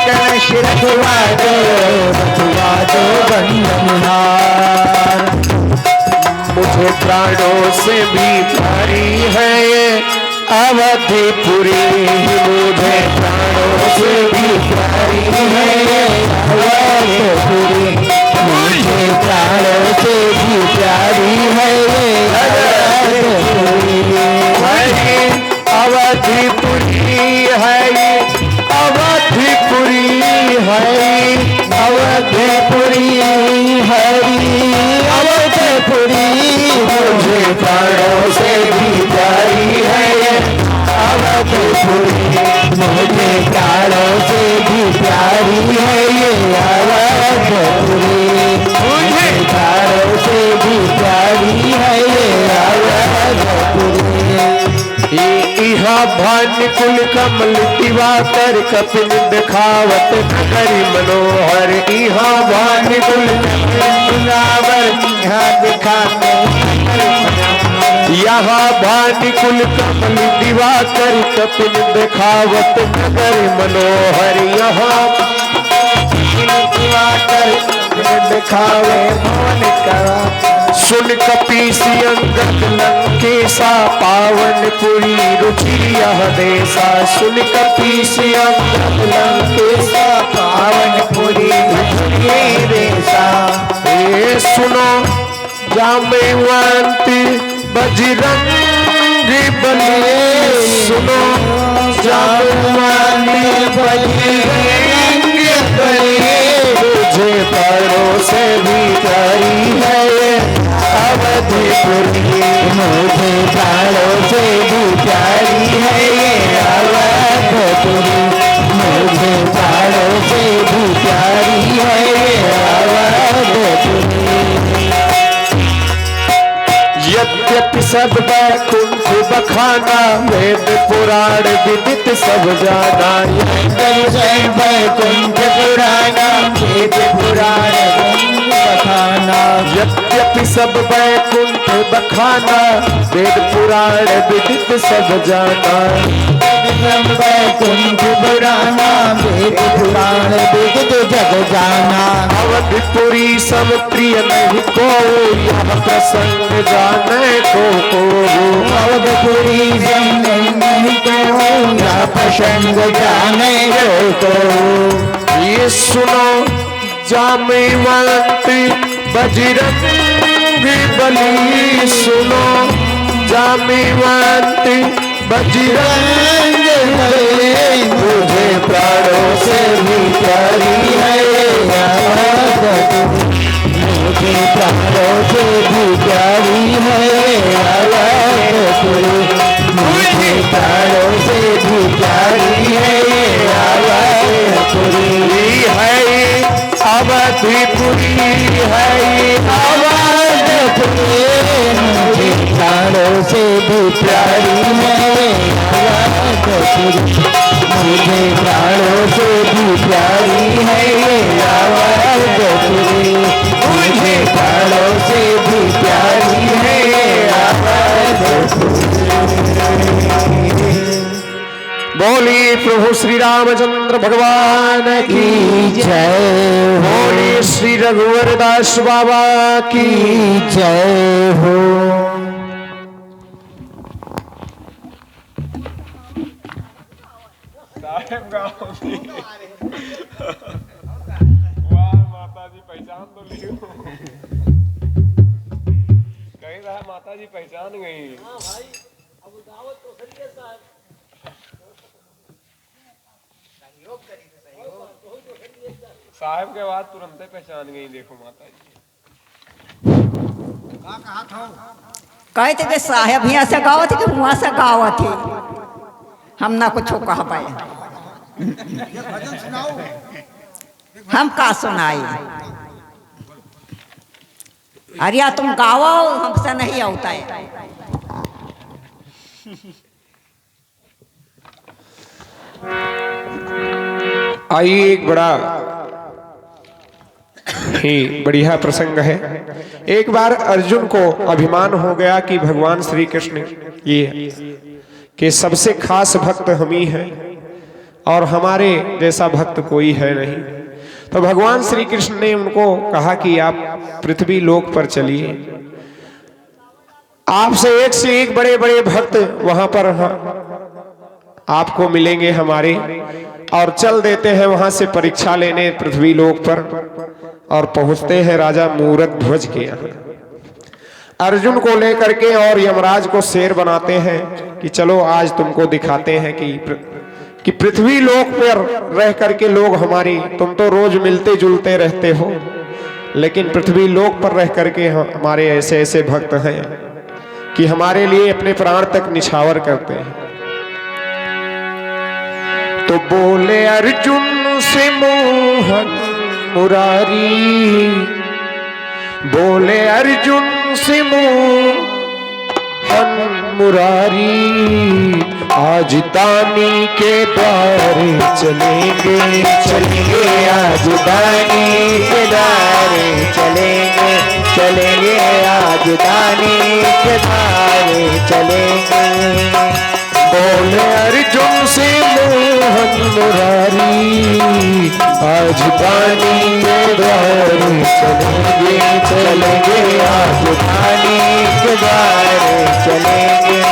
कलश रखवा दो बंधन हार।
मुझे प्राणों से भी प्यारी है ये अवधिपुरी, मुझे प्राणों से भी प्यारी है ये
अवधिपुरी, मुझे प्राणों से भी प्यारी है ये
अवधिपुरी है ये अवधिपुरी है
अवधिपुरी हरी अवधिपुरी,
मुझे प्राणों से भी प्यारी है ये
अवधिपुरी, मुझे प्राणों से भी प्यारी है ये अवधिपुरी, मुझे प्राणों से भी प्यारी है ये अवधिपुरी।
इहा भानुकुल कमल दिवाकर कपिल दिखावत नगरी मनोहर, इहा भानुकुल
दिखाते
यहाँ भानुकुल कमल दिवाकर कपिल दिखावत नगर मनोहर, यहाँ
दिखावे भवन करा,
सुन कपीसी अंगद लंकेशा पावनपुरी रुचि यह देसा, सुन कपीसी अंगद लंकेशा
पावनपुरी रुचि देसा।
ये सुनो जाम्बवंत बजरंग बली, सुनो जाम्बवंत बजरंग बली, मुझे प्राणों से भी प्यारी है ये अवधिपुरी,
मुझे प्राणों से भी प्यारी है ये अवधिपुरी, मुझे प्राणों से भी प्यारी है ये अवधिपुरी।
यद्यपि सब वैकुंठ बखाना, वेद पुराण विदित सब जाना,
वैकुंठ पुराना वेद पुराण बखाना,
यद्यपि सब वैकुंठ बखाना, वेद पुराण विदित सब जाना,
वैकुंठ पुराना वेद पुराण विदित जग जाना।
अवधिपुरी सम प्रिय नहीं को यह प्रसंग जाने को,
अवधिपुरी सम नहीं को यह प्रसंग जाने को।
ये सुनो जाम्बवंत बजरंग बली, सुनो जाम्बवंत बजरंग बली, मुझे प्राणों से भी प्यारी है ये अवधिपुरी,
मुझे प्राणों से भी प्यारी है ये अवधिपुरी, मुझे प्राणों से भी प्यारी है ये अवधिपुरी
है अवधिपुरी है
अवधिपुरी, मुझे प्राणों से भी प्यारी है अवधिपुरी, मुझे प्राणों से भी प्यारी है ये अवधिपुरी, मुझे प्राणों से भी प्यारी है ये अवधिपुरी।
बोली प्रभु श्री रामचंद्र भगवान की
जय हो,
बोली श्री रघुवर दास बाबा की
जय हो।
वाह माता जी पहचान तो ली, कहीं रहा माता जी पहचान गई। साहब के बाद तुरंत पहचान गई, देखो माता जी।
कहते थे साहेब यहाँ से गावत थे कि वहाँ से गावत थे, हम ना कुछ कह पाए, हम का सुनाई। अरे तुम गावो, हमसे नहीं होता है।
आइए एक बड़ा ही बढ़िया प्रसंग है। एक बार अर्जुन को अभिमान हो गया कि भगवान श्री कृष्ण ये कि सबसे खास भक्त हम ही हैं और हमारे जैसा भक्त कोई है नहीं। तो भगवान श्री कृष्ण ने उनको कहा कि आप पृथ्वी लोक पर चलिए, आपसे एक बड़े बड़े भक्त वहां पर आपको मिलेंगे हमारे, और चल देते हैं वहां से परीक्षा लेने पृथ्वी लोक पर, और पहुंचते हैं राजा मूरत ध्वज के यहाँ। अर्जुन को लेकर के और यमराज को शेर बनाते हैं कि चलो आज तुमको दिखाते हैं कि पृथ्वी लोक पर रह करके लोग हमारी, तुम तो रोज मिलते जुलते रहते हो, लेकिन पृथ्वी लोक पर रह करके हमारे ऐसे ऐसे भक्त हैं कि हमारे लिए अपने प्राण तक निछावर करते हैं। तो बोले अर्जुन से मोहन मुरारी, बोले अर्जुन से मोहन मुरारी, आज दानी के द्वारे चलेंगे चलेंगे, आज दानी के द्वारे चलेंगे चलेंगे, आज दानी के द्वारे चलेंगे। बोले अर्जुन से मोहन मुरारी, आज दानी के द्वारे चलेंगे चलेंगे, आज दानी के द्वारे चलेंगे।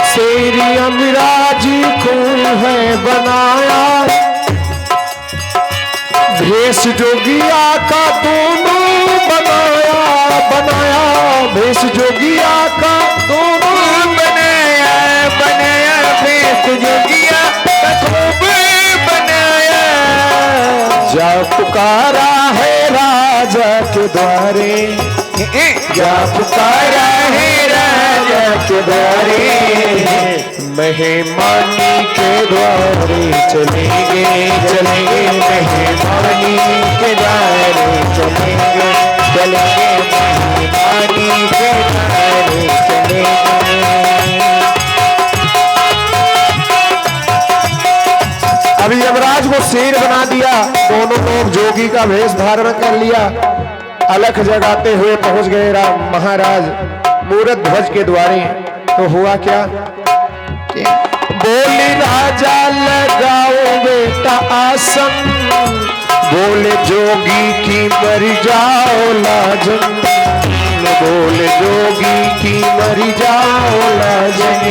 शेरी अमीरा जी को है बनाया, भेष जोगिया का दोनों बनाया बनाया, भेष जोगिया का दोनों बनाया बनाया, भेष जोगिया का खूब बनाया। जा पुकारा है राजा के द्वारे, जा पुकारा है राजा के द्वारे, मेहमानी के द्वारे चलेंगे चलेंगे, मेहमानी के द्वारे चलेंगे चलेंगे, मेहमानी के द्वारे चलेंगे। अभी यमराज को शेर बना दिया, दोनों लोग जोगी का वेश धारण कर लिया, अलख जगाते हुए पहुंच गए महाराज मूरत ध्वज के द्वारे। तो हुआ क्या? बोले राजा लगाओ बेटा आसन, बोले जोगी की मर जाओ लाजन, बोले जोगी की मर जाओ लाजन।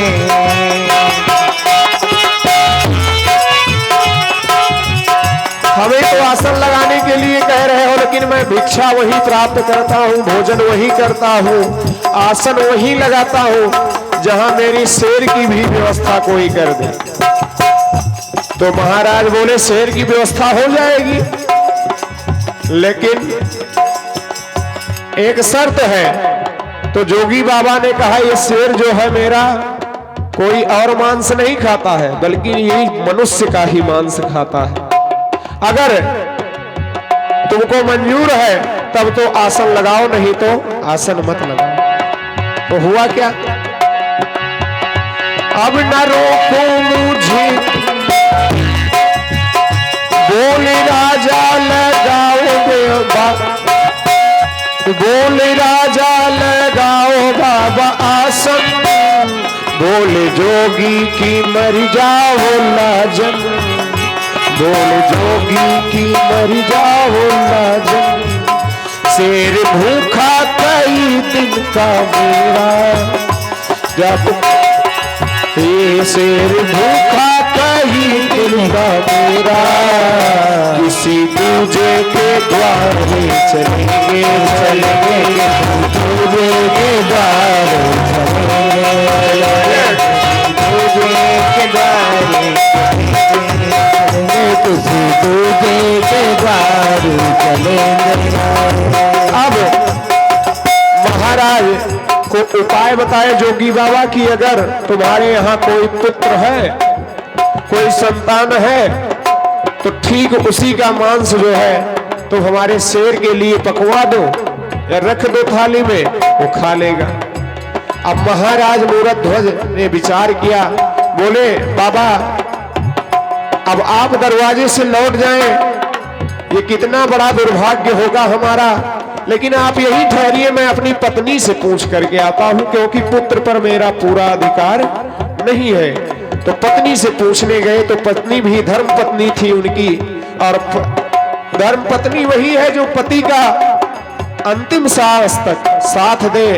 हमें तो आसन लगाने के लिए कह रहे हो, लेकिन मैं भिक्षा वही प्राप्त करता हूँ, भोजन वही करता हूँ, आसन वही लगाता हूँ जहां मेरी शेर की भी व्यवस्था कोई कर दे। तो महाराज बोले शेर की व्यवस्था हो जाएगी, लेकिन एक शर्त है। तो जोगी बाबा ने कहा ये शेर जो है मेरा कोई और मांस नहीं खाता है, बल्कि यही मनुष्य का ही मांस खाता है। अगर तुमको मंजूर है तब तो आसन लगाओ, नहीं तो आसन मत लगाओ। तो हुआ क्या? अब न रोको मुझे, बोले राजा लगाओ बोले राजा लगाओ बाबा आसन, बोले जोगी की मर जाओ लाजन, बोले जोगी की मर जाओ लाजन। शेर भूखा कई दिन का मेरा, जब ये शेर भूखा कई दिन का मेरा, किसी दूजे के द्वारे चलेंगे चलेंगे, दूजे के द्वारे चलेंगे, दूजे के द्वारे किसी दूजे के द्वारे चलेंगे। अब महाराज को उपाय बताए जोगी बाबा कि अगर तुम्हारे यहाँ कोई पुत्र है, कोई संतान है, तो ठीक उसी का मांस जो है तो हमारे शेर के लिए पकवा दो या रख दो थाली में, वो खा लेगा। अब महाराज मूरतध्वज ने विचार किया, बोले बाबा अब आप दरवाजे से लौट जाएं, ये कितना बड़ा दुर्भाग्य होगा हमारा, लेकिन आप यही ठहरिए, मैं अपनी पत्नी से पूछ करके आता हूं, क्योंकि पुत्र पर मेरा पूरा अधिकार नहीं है। तो पत्नी से पूछने गए तो पत्नी भी धर्म पत्नी थी उनकी, और धर्म पत्नी वही है जो पति का अंतिम सांस तक साथ दे,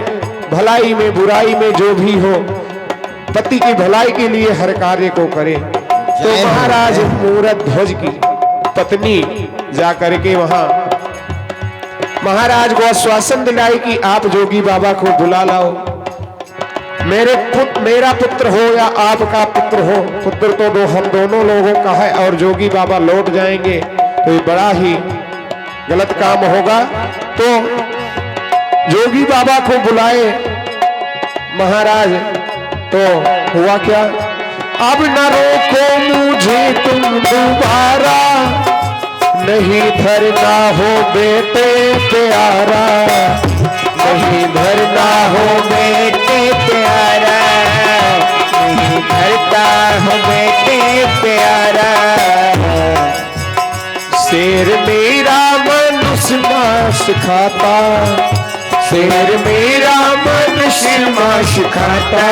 भलाई में बुराई में जो भी हो पति की भलाई के लिए हर कार्य को करे। तो महाराज मूरतध्वज की पत्नी जा करके वहां महाराज को आश्वासन दिलाई कि आप जोगी बाबा को बुला लाओ, मेरा पुत्र हो या आपका पुत्र हो, पुत्र तो हम दोनों लोगों का है, और जोगी बाबा लौट जाएंगे तो ये बड़ा ही गलत काम होगा। तो जोगी बाबा को बुलाए महाराज, तो हुआ क्या, अब न रोको मुझे तुम दोबारा, नहीं धरना हो बेटे प्यारा, नहीं धरना हो बेटे प्यारा, नहीं धरता हो बेटे प्यारा। शेर मेरा मनुष्य मांस खाता, शेर मेरा मनुष्य मांस खाता,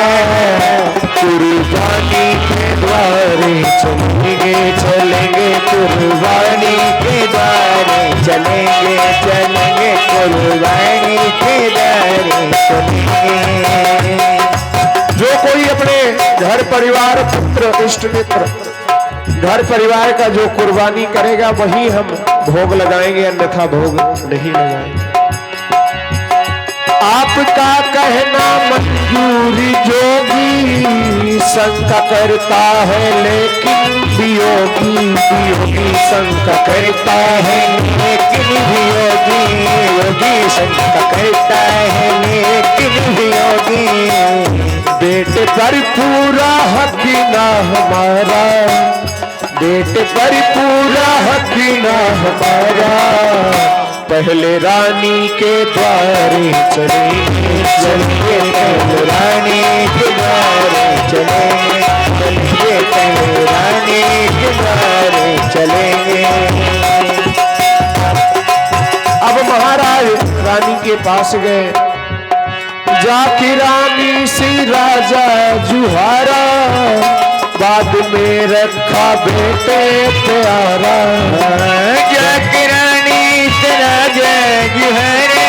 कुर्बानी के द्वारे चलेंगे चलेंगे, कुर्बानी के द्वारे चलेंगे चलेंगे, कुर्बानी के द्वारे चलेंगे। जो कोई अपने घर परिवार पुत्र इष्ट मित्र घर परिवार का जो कुर्बानी करेगा वही हम भोग लगाएंगे, अन्यथा भोग नहीं लगाएंगे। आपका कहना मंजूरी जोगी, शंका करता है लेकिन वियोगी, वियोगी शंका करता है लेकिन वियोगी, योगी शंका करता है लेकिन वियोगी। बेटे पर पूरा हक ना हमारा, बेटे पर पूरा हक ना हमारा, पहले रानी के द्वारे चलेंगे चलेंगे, पहले रानी के द्वारे चलेंगे चलेंगे, पहले रानी के द्वारे चलेंगे। अब महाराज रानी के पास गए, जाके रानी से राजा जुहारा, बाद में रखा बेटे प्यारा, जाके रानी से राजा जुहारा,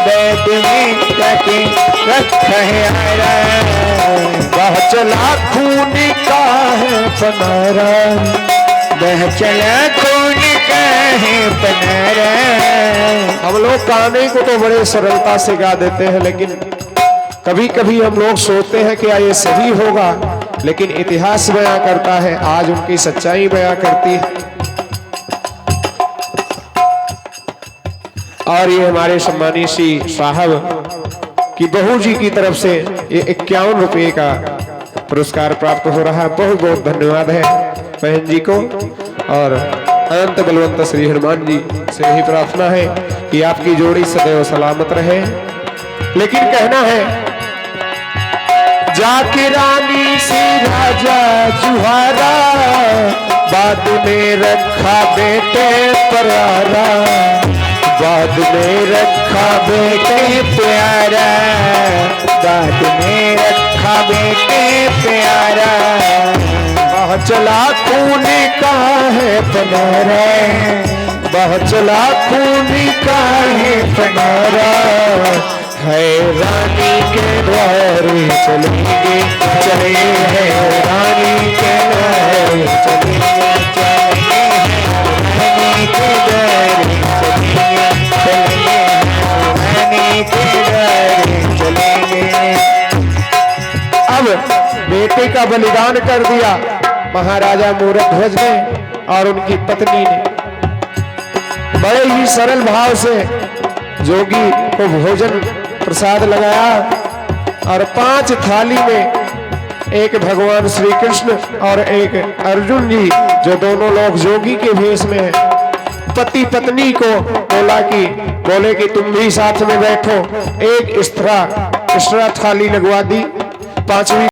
बाद में जाके रखा है आरा, वह चला खून का है पनारा, वह चला खून का है पनारा। हम लोग गाने को तो बड़े सरलता से गा देते हैं, लेकिन कभी कभी हम लोग सोचते हैं कि ये सही होगा, लेकिन इतिहास बयां करता है, आज उनकी सच्चाई बयां करती है। और ये हमारे सम्मानी श्री साहब की बहू जी की तरफ से ये 51 रुपये का पुरस्कार प्राप्त हो रहा है। बहुत बहुत धन्यवाद है बहन जी को, और अनंत बलवंत श्री हनुमान जी से यही प्रार्थना है कि आपकी जोड़ी सदैव सलामत रहे। लेकिन कहना है, जाके रानी से राजा जुहारा, बाद में रखा बेटे प्यारा, बाद में रखा बेटे प्यारा, बाद में रखा बेटे प्यारा, वह चला खून का है पनारा, वह चला खून का है पनारा, है रानी के द्वारे चलेंगे चलेंगे, रानी के द्वारे चलेंगे चलेंगे, रानी के द्वारे चलेंगे चलेंगे, रानी के द्वारे चलेंगे। अब बेटे का बलिदान कर दिया महाराजा मूरतध्वज ने और उनकी पत्नी ने। बड़े ही सरल भाव से जोगी को भोजन प्रसाद लगाया, और 5 थाली में एक भगवान श्री कृष्ण और एक अर्जुन जी, जो दोनों लोग जोगी के भेष में हैं, पति पत्नी को बोले कि तुम भी साथ में बैठो। एक स्त्रा एक्स्ट्रा थाली लगवा दी। 5वीं